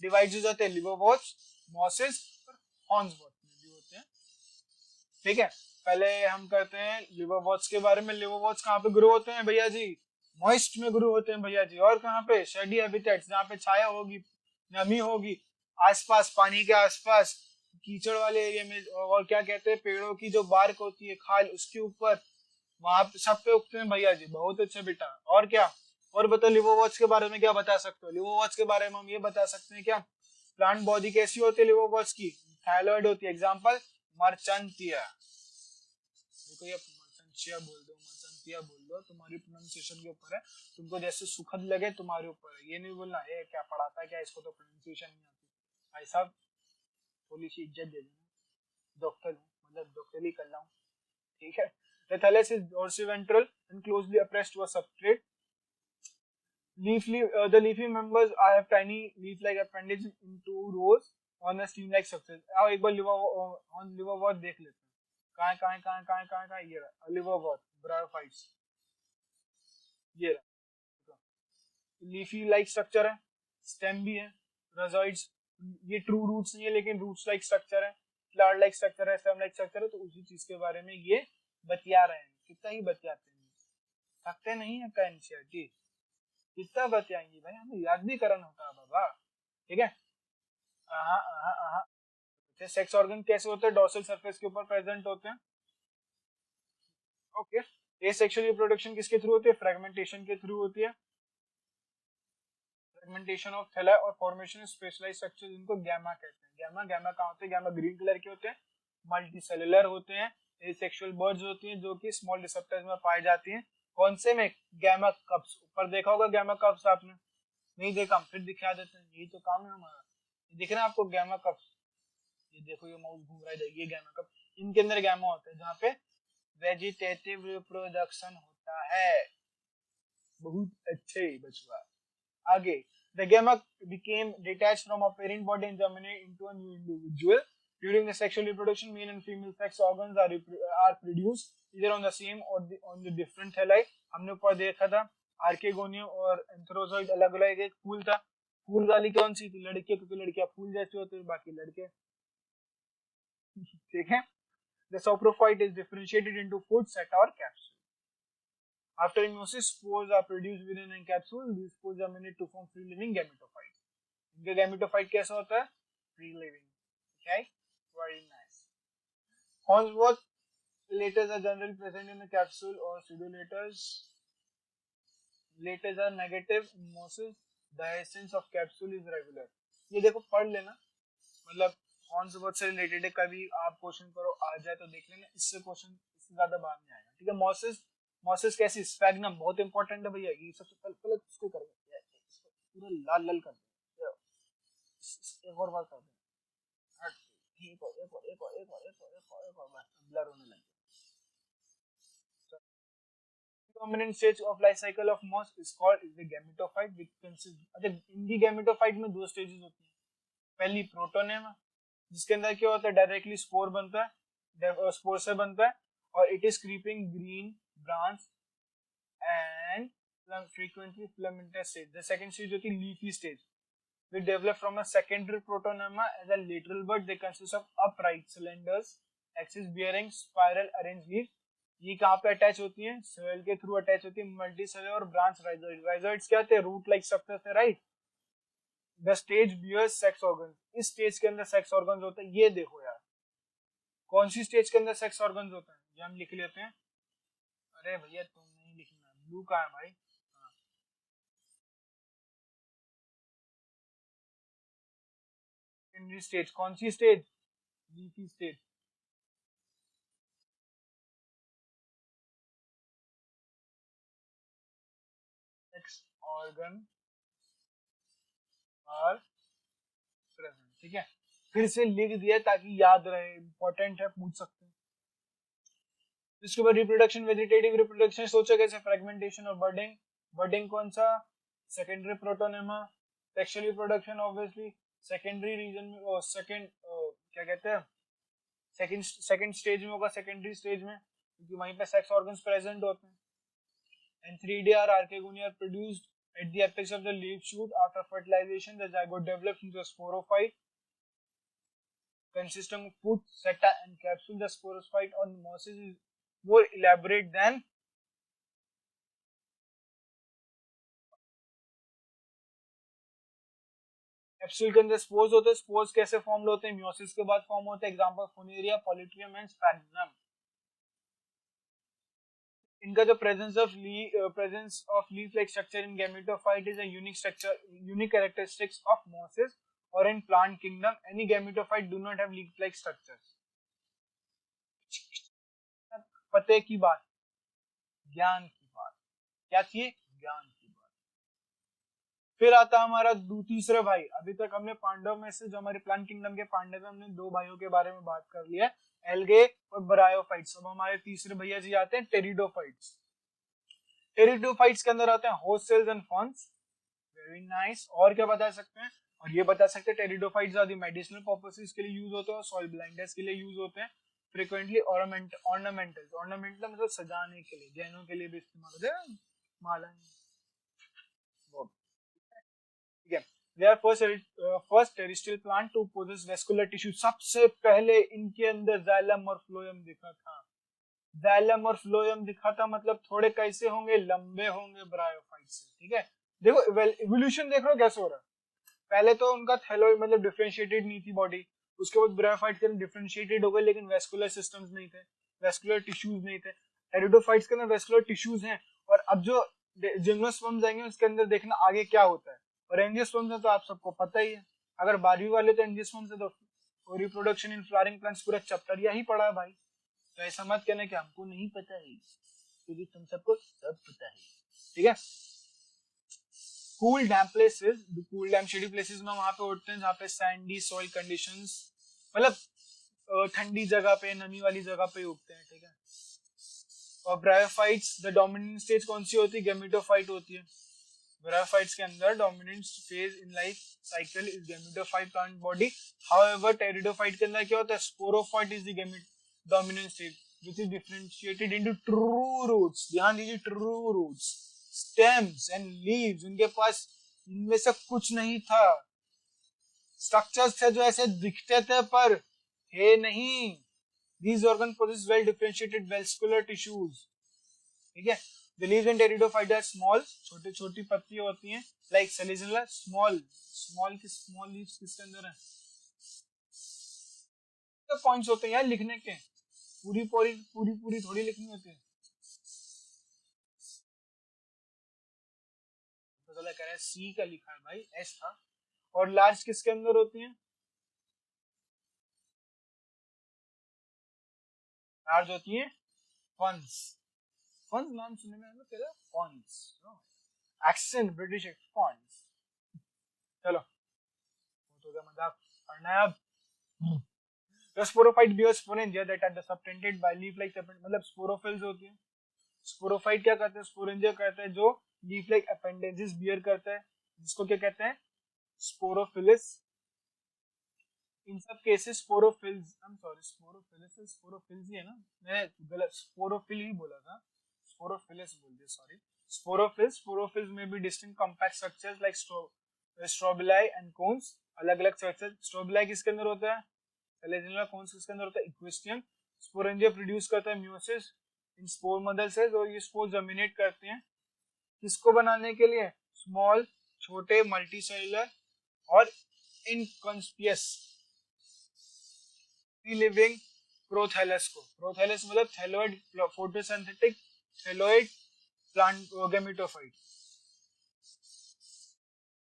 डिवाइड हो जाते हैं, लिवर्वॉर्ट्स, मॉसेस और हॉर्न्सवॉर्थ में भी होते हैं। ठीक है, पहले हम करते हैं लिवर्वॉर्ट्स के बारे में। लिवर्वॉर्ट्स कहाँ पे ग्रो होते हैं भैया जी, मॉइस्ट में ग्रो होते हैं भैया जी। और कहाँ पे, शेडी हैबिटेट्स, जहाँ पे छाया होगी, नमी होगी, आसपास पानी के आसपास, कीचड़ वाले एरिया में। और क्या कहते हैं, पेड़ों की जो बार्क होती है, खाल, उसके ऊपर, वहां पे सब पे उगते हैं भैया जी। बहुत अच्छा बेटा। और क्या, और बताओ लिवर्वॉर्ट्स के बारे में क्या बता सकते हो। लिवर्वॉर्ट्स के बारे में हम ये बता सकते हैं क्या, प्लांट बॉडी कैसी होती है लिवर्वॉर्ट्स की, थायलॉइड होती है। एग्जाम्पल मर्चेंटिया। देखो ये मर्चेंटिया बोल दो, मर्चेंटिया बोल दो, तुम्हारी प्रोनाउंसिएशन के ऊपर है, तुमको जैसे सुखद लगे तुम्हारे ऊपर है। ये नहीं बोलना ये क्या पढ़ाता है क्या, इसको तो प्रोनाउंसिएशन नहीं आती। भाई साहब थोड़ी सी इज्जत दे देना, डॉक्टर हूँ, मतलब डॉक्टर ही कर रहा हूँ, ठीक है। The thallus is dorsiventral and closely oppressed to a substrate. The leafy members have tiny leaf-like appendages in two rows on a stem-like structure. आओ एक बार liverwort देख लेते हैं। कहाँ ये रहा liverwort, bryophytes, ये रहा। लीफी लाइक स्ट्रक्चर है, स्टेम भी है, रजोइड्स, ये ट्रू रूट्स नहीं है लेकिन रूट्स लाइक स्ट्रक्चर है, फ्लावर लाइक स्ट्रक्चर है, स्टेम लाइक स्ट्रक्चर है। तो उसी चीज के बारे में ये बतिया रहे हैं। कितना ही बतियाते हैं, थकते नहीं है का एनसीईआरटी, कितना बतियाएंगे भाई, हमें याद भी करना होता है बाबा, ठीक है। सेक्स ऑर्गन कैसे होते हैं, डोर्सल सरफेस के ऊपर प्रेजेंट होते हैं। ओके, ये सेक्सुअल रिप्रोडक्शन किसके थ्रू होती है, फ्रेगमेंटेशन के थ्रू होती है। फ्रेगमेंटेशन ऑफ थैला और फॉर्मेशन ऑफ स्पेशलाइज्ड स्ट्रक्चर, जिनको गैमा कहते हैं। गैमा गैमा कहाँ होते हैं, गैमा ग्रीन कलर के होते हैं, मल्टी सेलुलर होते हैं, एसेक्सुअल बर्ड्स होती हैं जो कि स्मॉल रिसेप्टर्स में पाई जाती हैं। कौन से में, गैमा कप्स। ऊपर देखा होगा गैमा कप्स आपने, नहीं देखा हम फिर दिखा देते हैं, यही तो काम है हमारा। दिख रहा है आपको गैमा कप्स, ये देखो ये माउस घूम रहा है, ये गैमा कप, इनके अंदर गैमा होता है जहाँ पे वेजिटेटिव रिप्रोडक्शन होता है। बहुत अच्छे बचवा। आगे, the gamma became detached from a parent body and germinate into a new individual. During the sexual reproduction, male and female sex organs are produced either on the same or on the different thalli. हमने ऊपर देखा था archegonium और antherozoid अलग अलग, एक फूल था। फूल वाली कौन सी थी, लड़के, क्योंकि लड़कियां फूल जैसे होते हैं, बाकी लड़के, ठीक है। The saprophyte is differentiated into food, seta और capsule. After meiosis, spores are produced within a capsule. These spores germinate to form free-living gametophytes. इनका gametophyte कैसा होता है, free-living. Okay, very nice. Hornsworth letters are generally present in the capsule or pseudoletters. Letters are negative in meiosis. The essence of capsule is regular. ये देखो पढ़ लेना, मतलब हॉर्न्सवर्थ से रिलेटेड है, कभी आप क्वेश्चन करो आ जाए तो देख लेना, इससे क्वेश्चन इससे ज्यादा बाहर नहीं आएगा, ठीक है। मॉसिस कैसी, स्फैग्नम बहुत इंपॉर्टेंट है भैया, ये सबसे पहले इसको करेंगे, पूरा लाल लाल कर दे। एक और बार कर दे, एक और बार, ब्लर होने लगे। Dominant stage of life cycle of moss is called the gametophyte, which consists, अच्छा इनकी gametophyte में दो स्टेजेस होती हैं। पहली प्रोटोनेमा, जिसके अंदर क्या होता है, डायरेक्टली स्पोर बनता है, स्पोर से बनता है, और it is creeping green branch and frequently filamentous stage. The second stage होती है leafy stage. We develop from a secondary protonema as a lateral bud. They consist of upright cylinders, axis bearing spiral arranged leaves. ये कहाँ पे attach होती हैं, soil के through attach होती है, मल्टी सेलुलर और ब्रांच राइजोइड। राइजोइड्स क्या होते हैं, रूट लाइक स्ट्रक्चर से, right. The stage bears sex organ, इस स्टेज के अंदर सेक्स ऑर्गन होते हैं। ये देखो यार, कौन सी स्टेज के अंदर सेक्स ऑर्गन होते हैं, ये हम लिख लेते हैं। अरे भैया तुम नहीं लिखना, ब्लू कहाँ है भाई, सेकेंडरी स्टेज, कौन सी stage, leafy stage. Organ are present. ठीक है, फिर से लिख दिया ताकि याद रहे, इंपॉर्टेंट है, पूछ सकते हैं। इसके बाद रिप्रोडक्शन, वेजिटेटिव रिप्रोडक्शन सोचा कैसे, फ्रेगमेंटेशन और बर्डिंग। बर्डिंग कौन सा, secondary protonema. Sexual reproduction obviously secondary region में, सेकेंड क्या कहते हैं, सेकेंड स्टेज में होगा, सेकेंडरी स्टेज में, क्योंकि वहीं पे सेक्स ऑर्गन्स प्रेजेंट होते हैं। And 3D archaegony are produced at the apex of the leaf shoot. After fertilization, the zygote develops into a sporophyte consisting of foot, seta, and capsule. The sporophyte on mosses is more elaborate than capsule के अंदर spores होते हैं। Spores कैसे form होते हैं, meiosis के बाद form होते हैं। Example Funaria, Polytrichum and Sphagnum. इनका जो presence of leaf like structure in gametophyte is a unique structure, unique characteristics of mosses, और in plant kingdom any gametophyte do not have leaf like structures. पते की बात, ज्ञान की बात, क्या थी, ज्ञान की बात। फिर आता हमारा तीसरा भाई। अभी तक हमने पांडव में से, जो हमारे प्लांट किंगडम के पांडव में, हमने दो भाइयों के बारे में बात कर लिया, एल्गे और ब्रायोफाइट्स। अब हमारे तीसरे भैया जी आते हैं टेरिडोफाइट्स। टेरिडोफाइट्स के अंदर आते हैं host cells and fawns. Very nice. और क्या बता सकते हैं, और ये बता सकते हैं टेरिडोफाइट्स आदि मेडिसिनल पर्पसेस के लिए यूज होते हैं, सॉइल ब्लाइंडर्स के लिए यूज होते हैं, फ्रीक्वेंटली ऑर्नामेंटल, ऑर्नामेंटल मतलब सजाने के लिए, जैनों के लिए भी इस्तेमाल होते हैं, माला। ठीक है, they are first terrestrial plant to possess vascular tissue। सबसे पहले इनके अंदर जाइलम और फ्लोएम दिखा था। जाइलम और फ्लोएम दिखा था मतलब थोड़े कैसे होंगे, लंबे होंगे ब्रायोफाइट से। ठीक है, देखो इवोल्यूशन देख रहे हो कैसे हो रहा है। पहले तो उनका थैलोइड मतलब डिफरेंशिएटेड नहीं थी बॉडी, उसके बाद ब्रायोफाइट के अंदर डिफरेंशिएटेड हो गए, लेकिन वेस्कुलर सिस्टम्स नहीं थे, वेस्कुलर टिश्यूज नहीं थे। टेरिडोफाइट्स के अंदर वेस्कुलर टिश्यूज हैं। और अब जो जिम्नोस्पर्म्स आएंगे उसके अंदर देखना आगे क्या होता है। और एंजियोस्पर्म्स में तो आप सबको पता ही है, अगर 12वीं वाले तो एंजियोस्पर्म्स है तो रिप्रोडक्शन इन फ्लावरिंग प्लांट्स पूरा चैप्टर यही पढ़ा है भाई। तो ऐसा मत कहना कि हमको नहीं पता है, क्योंकि तुम सबको सब पता है। ठीक है, कूल डैम्प प्लेसेस, कूल डैम्प शेडी प्लेसेस में वहां पे उठते हैं जहाँ पे सैंडी सॉइल कंडीशंस, मतलब ठंडी जगह पे, नमी वाली जगह पे उगते हैं। ठीक है, और ब्रायोफाइट्स, द डोमिनेंट स्टेज कौन सी होती है, गैमेटोफाइट होती है। ब्रायोफाइट्स के अंदर dominant phase in life cycle is gametophyte plant body. However pteridophyte के अंदर क्या होता है, sporophyte is the dominant stage which is differentiated into true roots। ध्यान दीजिए, true roots, stems and leaves, उनके पास इनमें से कुछ नहीं था। स्ट्रक्चर्स थे जो ऐसे दिखते थे पर थे नहीं। These organs possess well differentiated vascular tissues। ठीक है, the leaves and pteridophyta are small, छोटी छोटी पत्तियां होती हैं, like salicilla, small leaves किसके अंदर है, तो पॉइंट्स होते हैं यार लिखने के, पूरी थोड़ी लिखनी होती है। तो कह रहा है सी का लिखा है भाई, एस था। और लार्ज किसके अंदर होती हैं, लार्ज होती है फंस। फंस नाम सुनने में आया तेरा, फंस, एक्सेंट ब्रिटिश फंस। चलो तो क्या मजाक पढ़ना है अब। The sporophyte bears sporangia that are subtended by leaf-like appendage, मतलब स्पोरोफिल्स होती हैं। स्पोरोफाइट क्या कहते हैं, स्पोरेंजिया कहते हैं जो लीफ लाइक अपेंडेजेस बियर करता है, जिसको क्या कहते हैं, स्पोरोफिलिस। इन सब cases sporophylls, I am sorry, sporophylls ही है ना, मैं गलत स्पोरोफिल ही बोला था, स्पोरोफिलिस बोल दिया, सॉरी। स्पोरोफिल्स में भी distinct compact structures like strobili and cones, अलग अलग स्ट्रक्चर। स्ट्रोबिलाई किसके अंदर होता है, सेलेजिनल, कोन्स किसके अंदर होता है, इक्वेस्टियम। स्पोरेंजिया प्रोड्यूस करता है म्यूसिस इन स्पोर मदर सेल्स, और ये स्पोर जर्मिनेट करते हैं किसको बनाने के लिए, स्मॉल, छोटे मल्टीसेलुलर और इनकॉन्स्पियस फ्री लिविंग प्रोथैलस को। प्रोथैलस मतलब thalloid, photosynthetic thalloid plant gametophyte.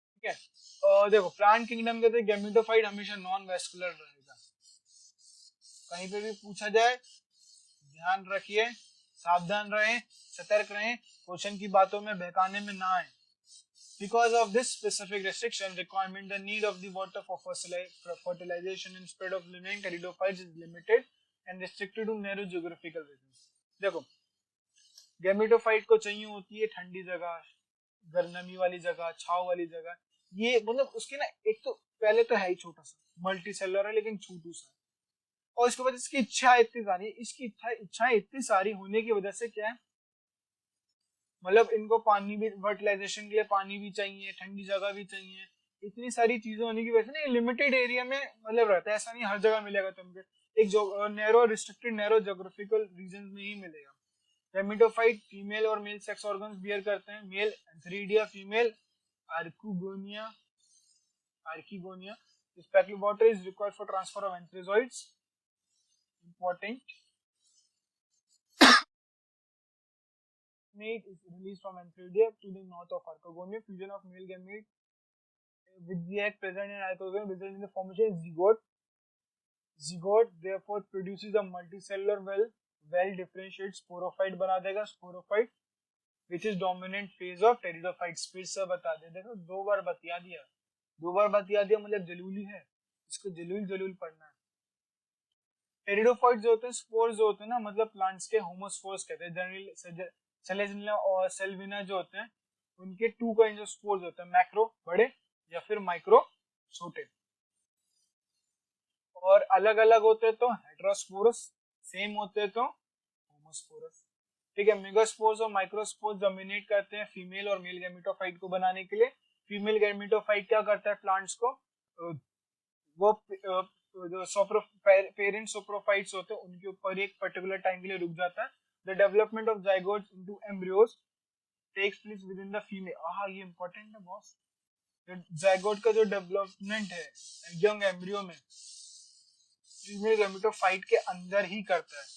ठीक है, और देखो प्लांट किंगडम के गैमेटोफाइट हमेशा नॉन वेस्कुलर रहेगा। कहीं पे भी पूछा जाए ध्यान रखिए, सावधान रहें, सतर्क रहें, क्वेश्चन की बातों में बहकाने में ना आए। Because of this specific restriction requirement, the need of the water for fertilization and spread of living pteridophytes is limited and restricted to narrow geographical regions. देखो, गैमेटोफाइट को चाहिए होती है ठंडी जगह, गर्मी वाली जगह, छाव वाली जगह. ये मतलब उसकी ना एक तो पहले तो है ही छोटा सा, मल्टी सेलुलर है लेकिन छोटू सा, और इसके बाद इसकी इच्छा इतनी सारी, इसकी इच्छाएं इतनी सारी होने की वजह से क्या है, मतलब इनको पानी भी, फर्टिलाइजेशन के लिए पानी भी चाहिए, ठंडी जगह भी चाहिए, इतनी सारी चीजें होने की वजह से ना लिमिटेड एरिया में मतलब रहता है. ऐसा नहीं हर जगह मिलेगा तुमको, एक जो narrow restricted narrow geographical region में ही मिलेगा. गेमेटोफाइट फीमेल और मेल सेक्स ऑर्गन्स बियर करते हैं. Male antheridia, female archegonia. Sparkling water is required for transfer of anthrazoids. Important. Gamete is released from antheridia to the north of archegonia. Fusion of male gamete with the egg present in archegonia results in the formation of zygote. Zygote therefore produces a multicellular well differentiated sporophyte बना देगा. Sporophyte which is dominant phase of pteridophytes. फिर से बता दे, देखो दो बार बता दिया मतलब जलूली है, इसको जलूल पढ़ना है. टेरिडोफाइट जो होते हैं, स्पोर्स जो होते हैं ना, मतलब प्लांट्स के होमोस्पोर्स कहते हैं. जनरली सेलेजिना और सेल्विना जो होते हैं उनके टू काइंड ऑफ स्पोर्स होते हैं, मैक्रो बड़े या फिर माइक्रो छोटे, और अलग अलग होते हैं तो हेटेरोस्पोरस, सेम होते हैं तो होमोस्पोरस. ठीक है. मेगास्पोर्स और माइक्रोस्पोर्स डोमिनेट करते हैं फीमेल और मेल गैमेटोफाइट को बनाने के लिए. फीमेल गैमेटोफाइट क्या करता है, प्लांट्स को वो जो पेरेंट सोप्रोफाइट्स होते हैं उनके ऊपर एक पर्टिकुलर टाइम के लिए रुक जाता है. The development of zygotes into embryos takes place within the female. ये इंपॉर्टेंट है बॉस. जाइगोट का जो डेवलपमेंट है यंग एम्ब्रियो में, फीमेल गैमेटोफाइट के अंदर ही करता है.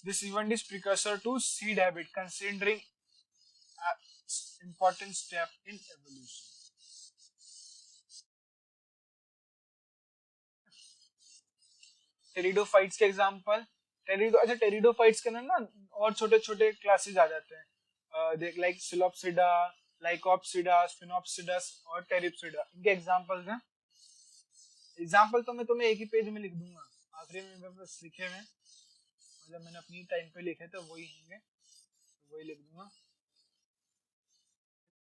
This event is precursor to seed habit, considering an important step in evolution. Pteridophytes के एग्जांपल, टेरिडोफाइट्स के अंदर ना और छोटे छोटे क्लासेस आ जाते हैं. देख, लाइक सिलोप्सिडा, लाइकोप्सिडा, स्फिनोप्सिडस और टेरिप्सिडा. इनके एग्जांपल्स हैं. एग्जांपल तो मैं तुम्हें एक ही पेज में लिख दूंगा, आखिरी में मेरे पास लिखे हुए, मतलब मैंने अपनी टाइम पे लिखे थे वही होंगे, तो वही लिख दूंगा.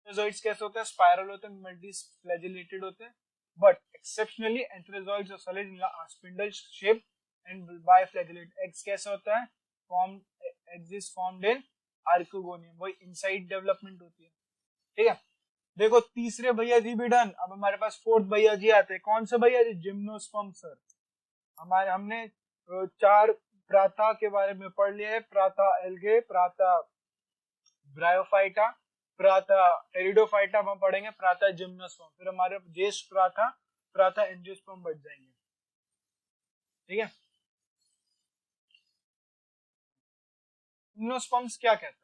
एंथ्रेजॉइड्स कैसे होते हैं, स्पाइरल होते हैं, मल्टी फ्लैजिलेटेड होते हैं, बट एक्सेप्शनली एंथ्रेजॉइड्स और Selaginella are spindle shape and biflagellate. Eggs कैसे होता है, eggs is formed in archegonium, वही इनसाइड डेवलपमेंट होती है. ठीक है. देखो तीसरे भैया जी भी डन. अब हमारे पास फोर्थ भैया जी आते हैं. कौन से भैया जी, जिम्नोस्पर्म सर. हमने चार प्राता के बारे में पढ़ लिया है. प्राता एल्गे, प्राता ब्रायोफाइटा, प्राता टेरिडोफाइटा हम पढ़ेंगे, प्राता जिम्नोस्पर्म, फिर हमारे ज्येष्ठ प्राता, प्राता एंजियोस्पर्म बच जाएंगे. ठीक है. जिम्नोस्पर्म्स क्या कहता है,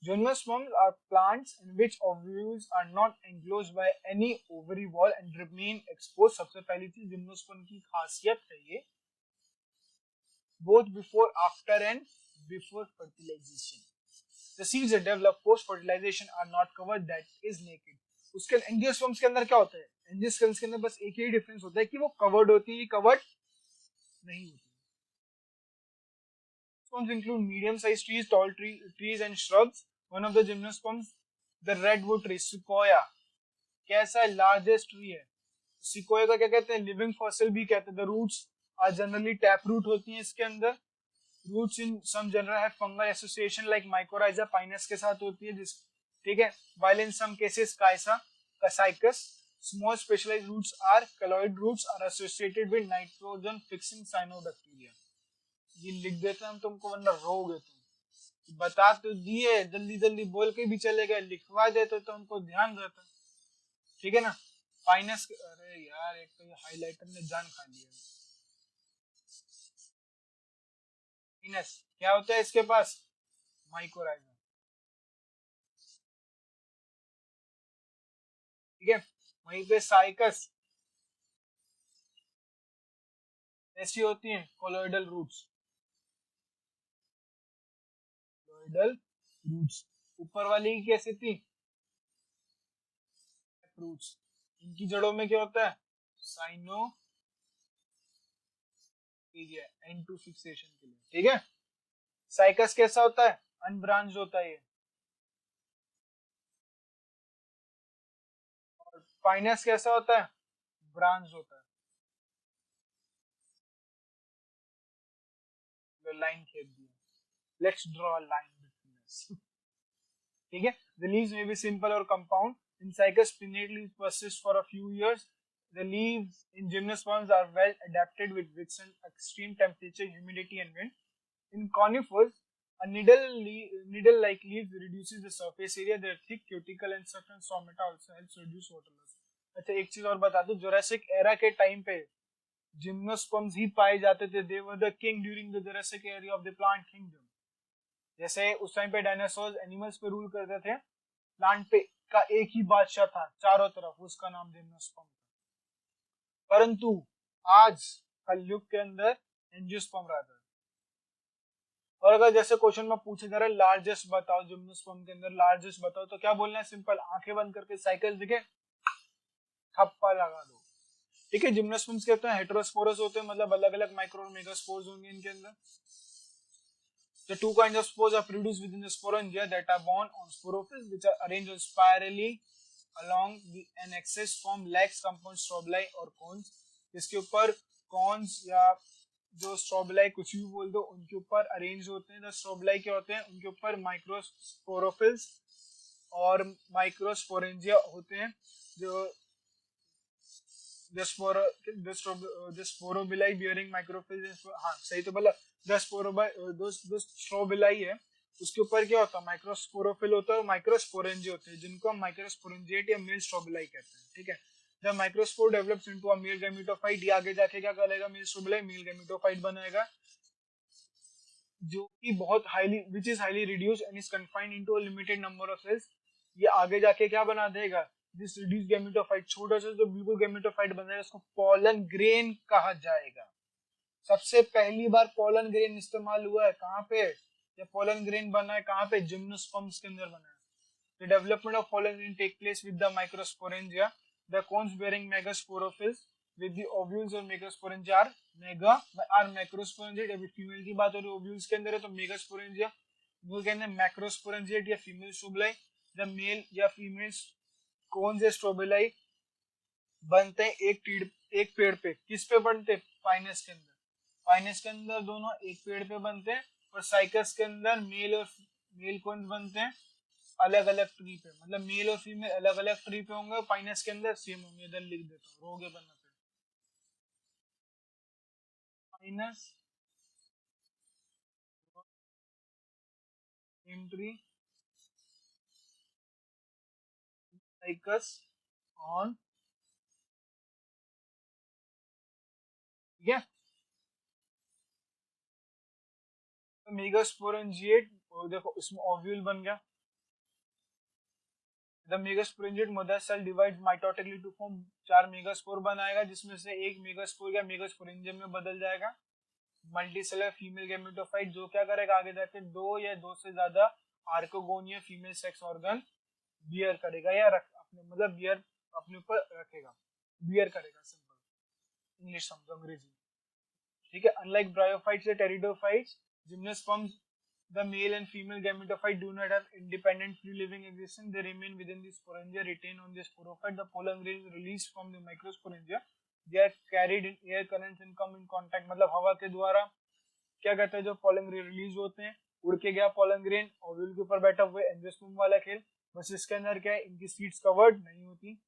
Gymnosperms are plants in which ovules are not enclosed by any ovary wall and remain exposed. सबसे पहली चीज जिम्नोस्पर्म की खासियत है ये, both before, after and before fertilization. The seeds that develop post fertilization are not covered, that is naked. उसके angiosperms के अंदर क्या होता है, एंजियोस्पर्म्स के अंदर बस एक ही डिफरेंस होता है कि वो कवर्ड होती है, कवर्ड नहीं होती. Gymnosperms include medium-sized trees, tall trees and shrubs. One of the gymnosperms, the redwood tree, sequoia, कैसा है, लार्जेस्ट ट्री है. सिकोया का क्या कहते हैं, लिविंग फॉसिल भी कहते हैं. The roots are generally tap root होती हैं इसके अंदर. Roots in some genera have fungal association like mycorrhiza Pinus के साथ होती है, जिस, ठीक है. While in some cases Cycas. Small specialised roots are coralloid roots are associated with nitrogen fixing cyanobacteria. ये लिख देते हैं हम तुमको वरना रोगे तुम. बता तो दिए, जल्दी जल्दी बोल के भी चले गए, लिखवा देते तो हमको ध्यान रहता. ठीक है ना. फाइनस, अरे यार एक तो ये हाइलाइटर ने जान खा लिया. फाइनस क्या होता है इसके पास, माइकोराइजा. ठीक है. वहीं पे साइकस ऐसी होती हैं, कोलोइडल रूट्स. Middle roots. ऊपर वाली की कैसी थी, रूट्स, इनकी जड़ों में क्या होता है, साइनो N2 फिक्सेशन के लिए, ठीक है। साइकस कैसा होता है, अनब्रांच्ड होता है ये। और फाइनस कैसा होता है, ब्रांच होता है। लाइन खींच दी, let's draw a line between us, ठीक है। The leaves may be simple or compound. In Cycas, pinnate leaves persist for a few years. The leaves in gymnosperms are well adapted with withstand extreme temperature, humidity, and wind. In conifers, a needle-like leaf reduces the surface area. Their thick cuticle and certain stomata also helps reduce water loss. अच्छा, एक चीज और बता दूं, Jurassic era के time पे gymnosperms ही पाए जाते थे. They were the king during the Jurassic era of the plant kingdom. जैसे उस टाइम पे डायनासोर एनिमल्स पे रूल करते थे, प्लांट पे का एक ही बादशाह था चारों तरफ, उसका नाम जिम्नोस्पर्म था. परंतु आज कलयुग के अंदर एंजियोस्पर्म रहता है. और अगर जैसे क्वेश्चन में पूछे जा रहा है लार्जेस्ट बताओ, जिम्नोस्पर्म के अंदर लार्जेस्ट बताओ, तो क्या बोलना है, सिंपल, आंखें बंद करके साइकिल दिखे, ठप्पा लगा दो, ठीक है. जिम्नोस्पर्म्स कहते हैं हेटेरोस्पोरस होते हैं, मतलब अलग अलग माइक्रो और मेगास्पोर्स होंगे इनके अंदर. The two kinds of spores are produced within the sporangia that are born on sporophylls, which are arranged spirally along an axis form legs, compound strobili और cones. इसके ऊपर cones या जो strobili कुछ भी बोल दो, उनके ऊपर अरेंज होते हैं. The strobili क्या होते हैं, उनके ऊपर माइक्रोस्पोरोफिल्स और माइक्रोस्पोरेंजिया होते हैं. जो the sporobili bearing microphyll, हाँ सही तो बोला. the strobili है, उसके ऊपर क्या होता है, माइक्रोस्पोरोफिल होता है और माइक्रोस्पोरेंजिया होते हैं, जिनको हम माइक्रोस्पोरेंजिएट या मेल स्ट्रोबिलाई कहते हैं, ठीक है. The microspore develops into a male gametophyte. ये आगे जाके क्या करेगा, मेल स्ट्रोबिलाई मेल gametophyte बनाएगा, जो कि बहुत which is highly reduced and is confined into a limited number of cells. ये आगे जाके क्या बना देगा, दिस रिड्यूस गैमेटोफाइट, छोटा सा जो बिल्कुल गैमेटोफाइट बन जाएगा, उसको पोलन ग्रेन कहा जाएगा. सबसे पहली बार पोलन ग्रेन इस्तेमाल हुआ है कहाँ पे, या पोलन ग्रेन बना है कहाँ पे, जिम्नोस्पर्म्स के अंदर बना है. The development of pollen grain take place with the microsporangia. The cones bearing megasporophylls with the ovules और megasporangia are macrosporangiate. अभी फीमेल की बात हो रही है, ovules के अंदर है तो megasporangia, वो कहते हैं macrosporangiate या फीमेल स्ट्रोबिलाई. The male या फीमेल कोन्स या स्ट्रोबिलाई बनते हैं एक पेड़ पे. किस पे बनते हैं, फाइनस के अंदर. फाइनस के अंदर दोनों एक पेड़ पे बनते हैं, और साइकस के अंदर मेल कोन्स बनते हैं अलग अलग ट्री पे, मतलब मेल और फीमेल अलग अलग ट्री पे होंगे. फाइनस के अंदर सेम होंगे. इधर लिख देता हूँ रोगे बनना पे, फाइनस ट्री, साइकस ऑन, ठीक है. तो मेगास्पोरेंजिएट, देखो इसमें ओव्यूल बन गया. The megasporangiate mother cell divides mitotically to form 4 megaspore बनाएगा, जिसमें से एक मेगास्पोर या मेगास्पोरेंजियम में बदल जाएगा. मल्टीसेलर फीमेल गैमेटोफाइट जो क्या करेगा, आगे जाके दो या दो से ज्यादा आर्कोगोनिया फीमेल सेक्स ऑर्गन बियर करेगा, या अपने मतलब बियर अपने ऊपर रखेगा, बियर करेगा, सिंपल इंग्लिश समझो, अंग्रेजी, ठीक है. अनलाइक ब्रायोफाइट्स या pteridophytes, gymnosperms, the male and female gametophyte do not have independent free living existence. They remain within the sporangia, retain on the sporophyte. The pollen grain is released from the microsporangia. They are carried in air currents and come in contact, मतलब हवा के द्वारा क्या कहते हैं, जो pollen grain release होते हैं, उड़ के गया पोलन ग्रेन, ओव्यूल के ऊपर बैठा हुआ एंजियोस्पर्म वाला खेल. बस इसके अंदर क्या है, इनकी सीड्स कवर्ड नहीं होती.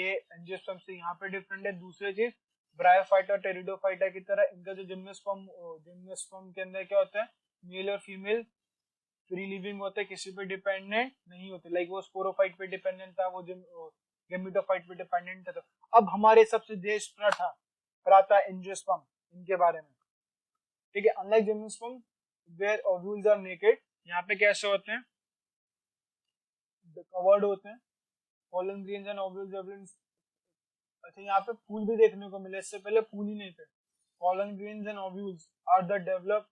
ये एंजियोस्पर्म से यहाँ पे डिफरेंट है. दूसरी चीज, ब्रायोफाइटा और टेरिडोफाइटा की तरह इनका जो जिम्नोस्पर्म के अंदर क्या होता है, मेल और फीमेल फ्री लिविंग होते हैं, किसी पे डिपेंडेंट नहीं होते. लाइक वो स्पोरोफाइट पे डिपेंडेंट था, वो गेमिटोफाइट पे डिपेंडेंट था. तो अब हमारे सबसे देश प्राता एंजियोस्पर्म, इनके बारे में, ठीक है. Unlike gymnosperm where ovules are naked, यहाँ पे कैसे होते हैं, कवर्ड होते हैं. Pollen grains and ovules. अच्छा, यहाँ पे फूल भी देखने को मिले, इससे पहले फूल ही नहीं थे. Pollen grains and ovules are the developed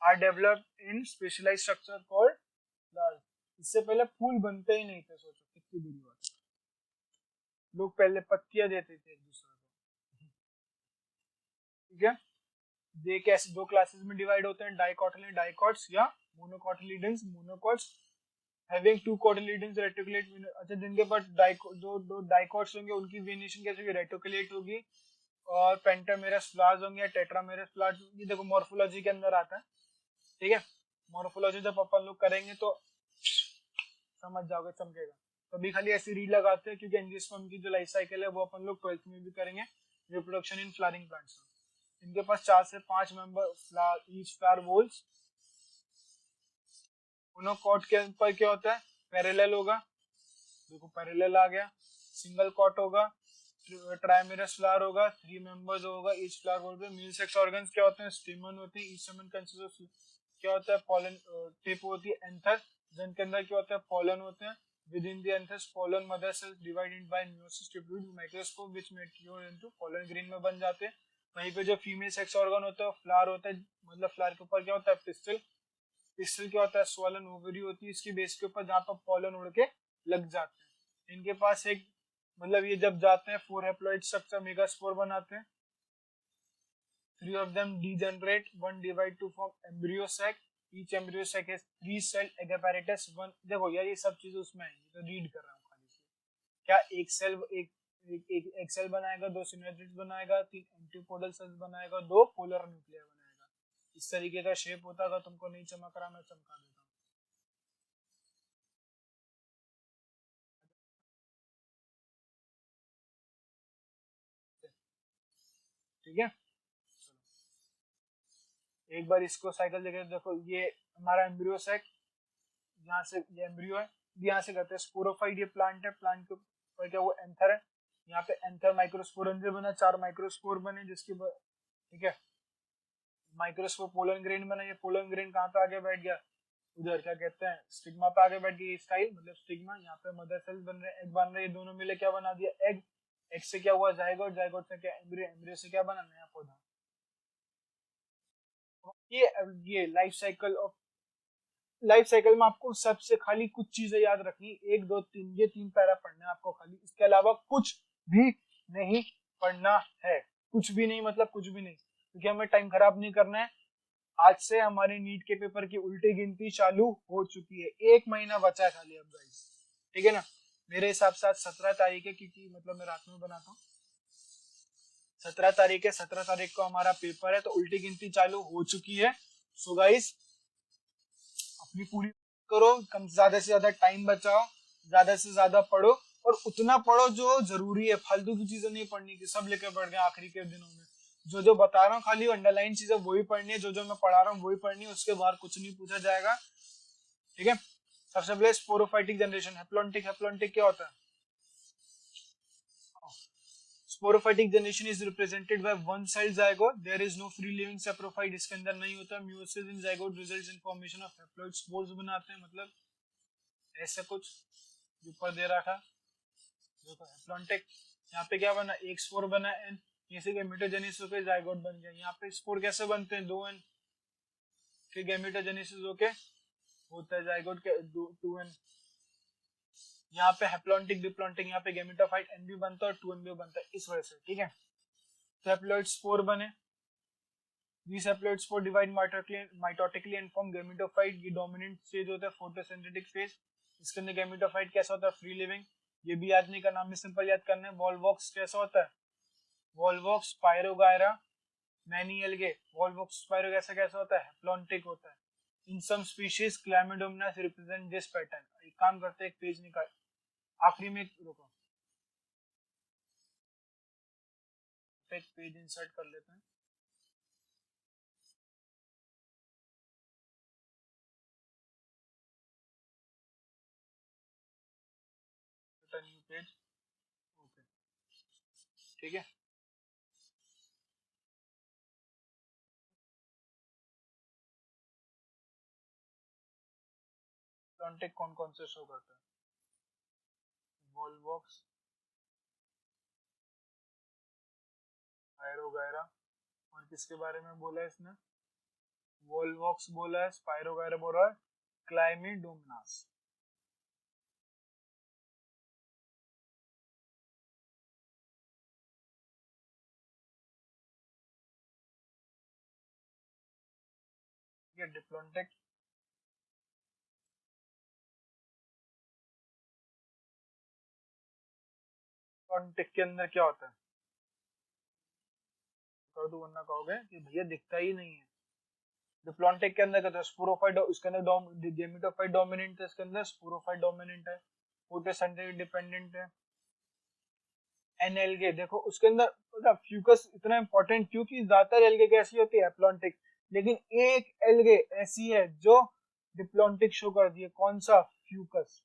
are developed in specialized structure called flowers. इससे पहले फूल बनते ही नहीं थे, सोचो कितनी बुरी बात है। लोग पहले पत्तियां देते थे एक दूसरे को। ठीक है, ये कैसे दो क्लासेस में डिवाइड होते हैं, डाइकोटिलिडन डाइकोट्स या monocotyledons monocots having two cotyledons reticulate. अच्छा, जिनके पास दो डाइकोट्स होंगे उनकी वेनिएशन कैसे होगी, रेटिकुलेट होगी। और पेंटामेरस फ्लावर्स होंगे या टेट्रामेरस फ्लावर्स, ये देखो मॉर्फोलॉजी के अंदर आता है। ठीक है, मॉर्फोलॉजी जब अपन लोग करेंगे तो समझ जाओगे, चमकेगा। तो अभी खाली ऐसी रीड लगाते हैं क्योंकि एंजियोस्पर्म की जो लाइफ साइकिल है वो अपन लोग 12th में भी करेंगे, रिप्रोडक्शन इन फ्लावरिंग प्लांट्स। इनके पास 4 से 5 member each flower walls. Monocot के ऊपर क्या होता है, पैरेलल होगा, देखो पैरेलल आ गया। सिंगल कॉट होगा, ट्राइमेरस फ्लावर होगा, 3 मेंबर्स होगा ईच फ्लावर वॉल पे। मेल सेक्स ऑर्गन्स क्या होते हैं, स्टेमन होते हैं, ईच स्टेमन कंसिस्ट ऑफ क्या होता है, पोलन टिप होती है, एंथर, जिनके अंदर क्या होता है, पोलन होते हैं। within the anthers pollen mother cells divided by meiosis tubule microscope which mature into pollen grain में बन जाते हैं। वहीं पे जो फीमेल सेक्स ऑर्गन होता है फ्लावर होता है, मतलब फ्लावर के ऊपर क्या होता है, पिस्टल। पिस्टल क्या होता है, स्वॉलन ओवरी होती है इसकी बेस के ऊपर, जहाँ पर पोलन उड़ के लग जाते हैं। इनके पास एक मतलब ये जब जाते हैं 4 हैप्लॉइड स्ट्रक्चर मेगास्पोर बनाते हैं। 3 of them degenerate, 1 divide to form embryo sac. Each embryo sac has 3 cell egg apparatus, 1। देखो यार ये सब चीजें उसमें आएंगी तो रीड कर रहा हूँ खाली से। क्या एक सेल एक सेल बनाएगा, 2 सिनेट्रिड्स बनाएगा, 3 एंटीपोडल सेल्स बनाएगा, 2 पोलर न्यूक्लियर बनाएगा। इस तरीके का शेप होता है। तुमको नहीं चमक रहा, मैं चमका देता हूँ। ठीक है, एक बार इसको साइकिल देखे, देखो ये हमारा एम्ब्रियो सेक, यहाँ से ये एम्ब्रियो है, यहाँ से करते हैं स्पोरोफाइट, ये प्लांट है, प्लांट के ऊपर क्या वो एंथर है, यहाँ पे एंथर माइक्रोस्पोरेंजिया बना, 4 माइक्रोस्पोर बने जिसके ठीक है, माइक्रोस्पोर पोलन ग्रेन बना। ये पोलन ग्रेन कहाँ पे आगे बैठ गया, उधर क्या कहते हैं स्टिग्मा पे आगे बैठ गई स्टाइल, मतलब स्टिग्मा। यहाँ पे मदर सेल्स बन रहे, एग बन रहे, दोनों मिले क्या बना दिया, एग। एग से क्या हुआ, जायगोट, जायगोट से क्या एम्ब्रियो, एम्ब्रियो से क्या बना, नया पौधा। ये लाइफ साइकिल में आपको सबसे खाली कुछ चीजें याद रखनी, 1 2 3, ये 3 पैरा पढ़ना है आपको खाली, इसके अलावा कुछ भी नहीं पढ़ना है। कुछ भी नहीं मतलब कुछ भी नहीं, क्योंकि हमें टाइम खराब नहीं करना है। आज से हमारे नीट के पेपर की उल्टी गिनती चालू हो चुकी है, 1 महीना बचा है खाली अब गाइस। ठीक है ना, मेरे हिसाब से आज 17 तारीख है, क्योंकि मतलब मैं रात में बनाता हूँ। 17 तारीख है, 17 तारीख को हमारा पेपर है, तो उल्टी गिनती चालू हो चुकी है। सो गाइस अपनी पूरी करो, कम ज्यादा से ज्यादा टाइम बचाओ, ज्यादा से ज्यादा पढ़ो, और उतना पढ़ो जो जरूरी है, फालतू की चीजें नहीं पढ़नी की सब लेकर पढ़ गए आखिरी के दिनों में। जो जो बता रहा हूँ खाली अंडरलाइन चीजें वही पढ़नी है, जो जो मैं पढ़ा रहा हूँ वही पढ़नी है, उसके बाहर कुछ नहीं पूछा जाएगा। ठीक है, सबसे पहले स्पोरोफाइटिक जनरेशन, हैप्लॉन्टिक। हैप्लॉन्टिक क्या होता है, sporophytic generation is represented by one cell zygote, there is no free living saprophyte, इसके अंदर नहीं होता। Meiosis in zygote results in formation of haploid spores बनाते हैं, मतलब ऐसा कुछ ऊपर दे रहा था। देखो हैप्लॉन्टिक, यहाँ पे क्या बना, एक स्पोर बना एन, जैसे गैमेटोजेनेसिस होकर जायगोट बन गया। यहाँ पे स्पोर कैसे बनते हैं, 2 एन, फिर गैमेटोजेनेसिस होके होता है जायगोट के 2 एन। यहाँ पे हैप्लॉन्टिक डिप्लॉन्टिक, यहाँ पे गैमेटोफाइट एन भी बनता है और 2 एन भी बनता है, इस वजह से। ठीक है, तो हैप्लॉइड स्पोर बने, these haploid spore divide mitotically and form gametophyte। ये डोमिनेंट स्टेज होता है, फोटोसिंथेटिक फेज। इसके अंदर गैमेटोफाइट कैसा होता है, फ्री लिविंग। ये भी याद नहीं करना, हमें सिंपल याद करना है। वॉल्वॉक्स कैसा होता है, Volvox Spirogyra many algae, Volvox पायरो कैसा होता है, हैप्लॉन्टिक होता है। In some species Chlamydomonas represent this pattern. एक काम करते हैं, एक पेज निकाल, आखिरी में रुको, एक पेज इंसर्ट कर लेते हैं। न्यू पेज, ओके, ठीक है। हैप्लॉन्टिक कौन कौन से शो करता है, वॉल्वॉक्स, पायरोगायरा, और किसके बारे में बोला है इसने, वोल्वॉक्स बोला है, स्पायरोगायरा बोला है, क्लाइमिडोमोनास। ये डिप्लोंटिक के अंदर क्या होता है, कर दो वरना कहोगे कि भैया दिखता ही नहीं है। डिप्लोंटिक के अंदर क्या होता है, स्पोरोफाइट, उसके अंदर गेमेटोफाइट डोमिनेंट है, इसके अंदर स्पोरोफाइट डोमिनेंट है, फोटोसिंथेसिस डिपेंडेंट है। एनएलगे देखो उसके अंदर मतलब फ्यूकस इतना इंपॉर्टेंट क्योंकि ज्यादातर एलगे कैसी होती है, हैप्लॉन्टिक, लेकिन एक एलगे ऐसी है जो डिप्लॉन्टिक शो कर दी है, कौन सा, फ्यूकस।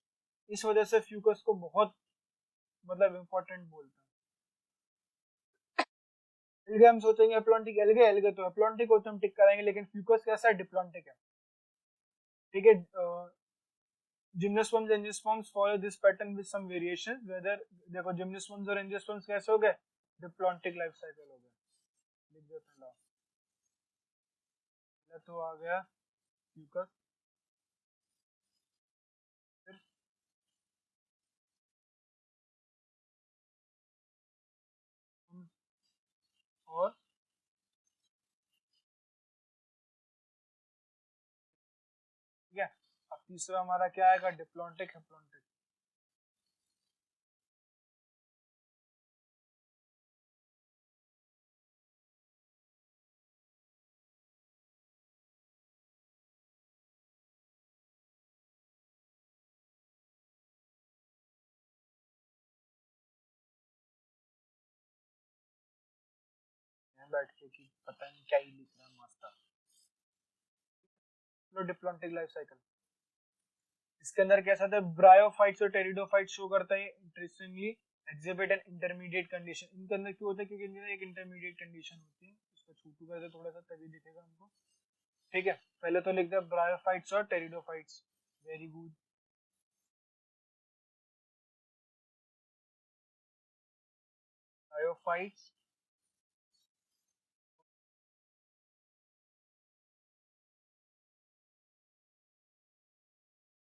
इस वजह से फ्यूकस को बहुत मतलब इंपॉर्टेंट बोलते हैं। एलगे हम सोचेंगे हैप्लॉन्टिक, एलगे एलगे तो हैप्लॉन्टिक होते हम टिक कराएंगे, लेकिन फ्यूकस कैसा है, डिप्लॉन्टिक है। ठीक है, gymnosperms angiosperms follow this pattern with some variation, whether देखो जिम्नोस्पर्म्स और एंजियोस्पर्म्स कैसे हो गए, डिप्लॉन्टिक लाइफ साइकिल हो गए। लिख देते हैं, तो आ गया फ्यूकस, फिर और ठीक है। अब तीसरा हमारा क्या आएगा, डिप्लॉन्टिक हैप्लॉन्टिक। बैठ के कि पता नहीं क्या ही लिख रहा है मास्टर। लो डिप्लॉन्टिक लाइफ साइकिल, इसके अंदर कैसा था, ब्रायोफाइट्स और टेरिडोफाइट्स शो करता है interestingly, exhibit an intermediate condition. इनके अंदर क्यों होता है, क्योंकि इनके एक इंटरमीडिएट कंडीशन होती है, इसको छूटू कर दे थोड़ा सा तभी दिखेगा हमको। ठीक है, पहले तो लिख दे ब्रायोफाइट्स और pteridophytes, very good. Bryophytes,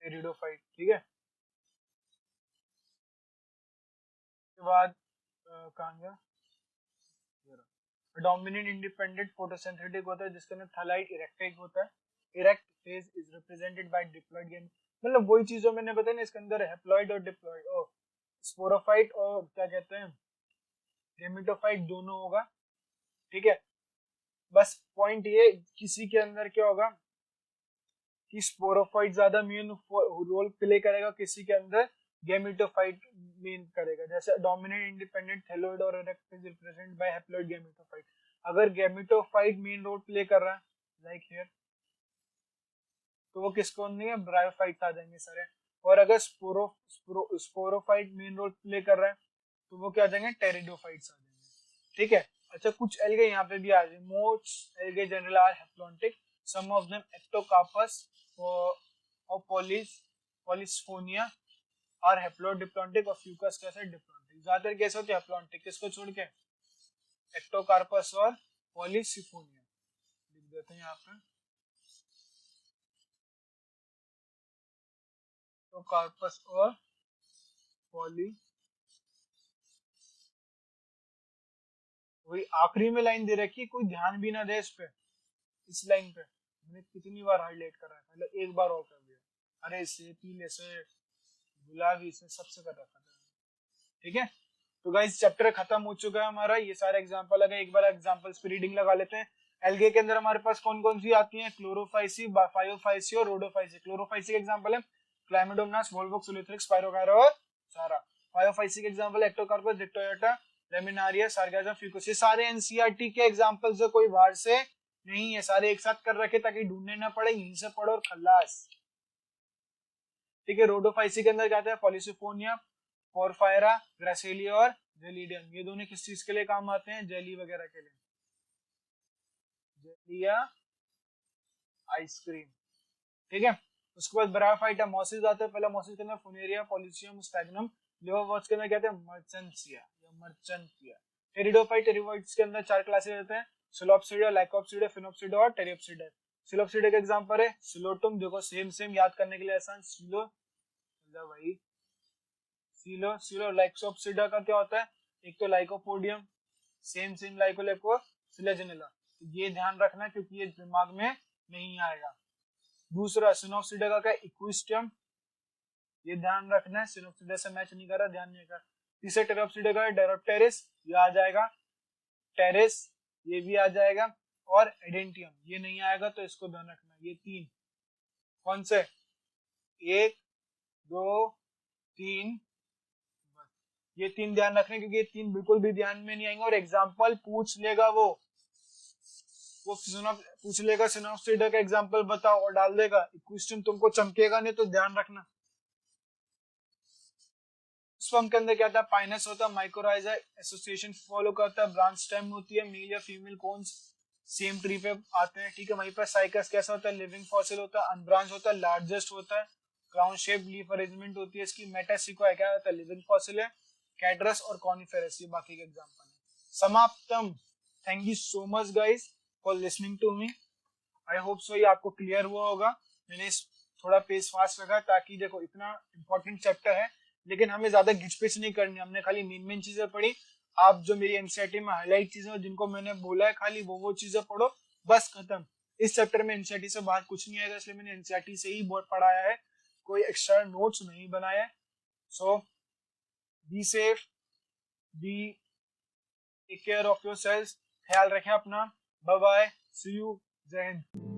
pteridophyte, ठीक है। उसके बाद कहाँ गया, डोमिनेंट इंडिपेंडेंट फोटोसिंथेटिक होता है जिसके अंदर थैलाइट इरेक्टेक होता है, erect phase is represented bye diploid game, मतलब वही चीजों मैंने बताया ना, इसके अंदर हैप्लॉइड और डिप्लॉइड और स्पोरोफाइट और क्या कहते हैं गेमिटोफाइट दोनों होगा। ठीक है, बस पॉइंट ये किसी के अंदर क्या होगा कि स्पोरोफाइट ज्यादा मेन रोल प्ले करेगा, किसी के अंदर गेमिटोफाइट मेन करेगा, जैसे डोमिनेंट इंडिपेंडेंट थैलोइड और erect is represented bye haploid gametophyte. अगर गेमिटोफाइट मेन रोल प्ले कर रहा है लाइक हियर, तो वो किसको नहीं है, ब्रायोफाइट आ जाएंगे सारे। और अगर स्पोरोफाइट मेन रोल प्ले कर रहा है तो वो क्या आ जाएंगे, टेरिडोफाइट्स आ जाएंगे। ठीक है, अच्छा कुछ एल्गे यहाँ पे भी आ जाए, most algae genera are haplontic, some of them Ectocarpus और पॉलिस्फोनिया आर हैप्लोडिप्लॉन्टिक, और फ्यूकस कैसे डिप्लॉन्टिक। ज्यादातर कैसे होते हैं हैप्लॉन्टिक, किसको छोड़ के, एक्टोकार्पस और पॉलिसिफोनिया। लिख देते हैं यहाँ पे, एक्टोकार्पस और पॉली, वही आखिरी में लाइन दे रखी, कोई ध्यान भी ना दे इस पे, इस लाइन पे मैंने कितनी बार हाईलाइट कर रहा है, पहले एक बार और कर दिया, अरे इसे पीले से गुलाबी से सबसे कर रखा था। ठीक है, तो गाइस चैप्टर खत्म हो चुका है हमारा, ये सारे एग्जांपल लगे, एक बार एग्जांपल्स पे रीडिंग लगा लेते हैं। एल्गे के अंदर हमारे पास कौन कौन सी आती हैं, क्लोरोफाइसी, फायोफाइसी और रोडोफाइसी। क्लोरोफाइसी के एग्जांपल है क्लाइमेडोमोनास, वोल्वोक्स, उलिथ्रिक्स, स्पायरोगायरा और सारा। फायोफाइसी के एग्जांपल एक्टोकार्पस, डिप्टोयोटा, लेमिनारिया, सार्गाजा, फ्यूकोस। ये सारे एनसीईआरटी के एग्जांपल्स है, कोई बाहर से नहीं है, सारे एक साथ कर रखे ताकि ढूंढने ना पड़े, यहीं से पढ़ो और खल्लास। ठीक है, रोडोफाइसी के अंदर क्या आता है, पॉलिसिफोनिया, पोरफायरा, ग्रासिलिया और जेलिडियम। ये दोनों किस चीज के लिए काम आते हैं, जेली वगैरह के लिए, जेली या आइसक्रीम। ठीक है, उसके बाद ब्रायोफाइटा, मॉसिस आता है, पहला मॉसिस के अंदर फुनेरिया, पॉलिसियम, स्टैग्नम। लिवर्वॉर्ट्स के अंदर कहते हैं मर्चेंसिया या मर्चेंटिया। टेरिडोफाइट, टेरिडोफाइट्स के अंदर चार क्लासेस रहते हैं, सिलोप्सिडा, लाइकोप्सिडा, फिनोप्सिडा और टेरियोप्सिडा। सिलोप्सिडा का एग्जांपल है सिलोटुम, देखो सेम याद करने के लिए आसान, सिलो भाई सिलो लाइकोप्सिडा का क्या होता है, एक तो लाइकोपोडियम, सेम लाइको सिलेजेनेला, तो ये ध्यान रखना क्योंकि ये दिमाग में नहीं आएगा। दूसरा सिनोप्सिडा का क्या, इक्विस्टियम, ये ध्यान रखना है, सिनोप्सिडा से मैच नहीं कर रहा, ध्यान नहीं कर। तीसरा टेरोप्सिडा का डेरोप्टेरिस, ये आ जाएगा, टेरिस ये भी आ जाएगा, और एडेंटियम ये नहीं आएगा, तो इसको ध्यान रखना। ये तीन कौन से, 1 2 3, ये तीन ध्यान रखने क्योंकि ये तीन बिल्कुल भी ध्यान में नहीं आएंगे और एग्जाम्पल पूछ लेगा वो पूछ लेगा सिनोप्सिडा का एग्जाम्पल बताओ और डाल देगा, क्वेश्चन तुमको चमकेगा नहीं, तो ध्यान रखना। स्पर्म के अंदर क्या था, पाइनस होता है, माइकोराइजा एसोसिएशन फॉलो करता है, ब्रांच स्टेम होती है, मेल या फीमेल कोन्स सेम ट्री पे आते हैं, ठीक है। वहीं पर साइकस कैसा होता है, लिविंग फॉसिल होता है, अनब्रांच होता है, लार्जेस्ट होता है, क्राउन शेप लीफ अरेंजमेंट होती है इसकी, मेटासिकोआ क्या होता है, लिविंग फॉसिल है, कैड्रस और कॉनिफेरस, ये बाकी के एग्जांपल है। समाप्तम। Thank you so much guys for listening to me. I hope so ये आपको क्लियर हुआ होगा। मैंने थोड़ा पेस फास्ट रखा ताकि देखो इतना इंपॉर्टेंट चैप्टर है लेकिन हमें ज्यादा घिचपिच नहीं करनी, हमने खाली मेन चीजें पढ़ी। आप जो मेरी एनसीईआरटी में हाईलाइट चीजें जिनको मैंने बोला है खाली वो चीजें पढ़ो, बस खत्म। इस चैप्टर में एनसीईआरटी से बाहर कुछ नहीं आएगा, इसलिए मैंने एनसीईआरटी से ही बोर्ड पढ़ाया है, कोई एक्स्ट्रा नोट्स नहीं बनाया है। So be safe, be take care of yourself, ख्याल रखें अपना। बाय बाय, सी यू, जय हिंद।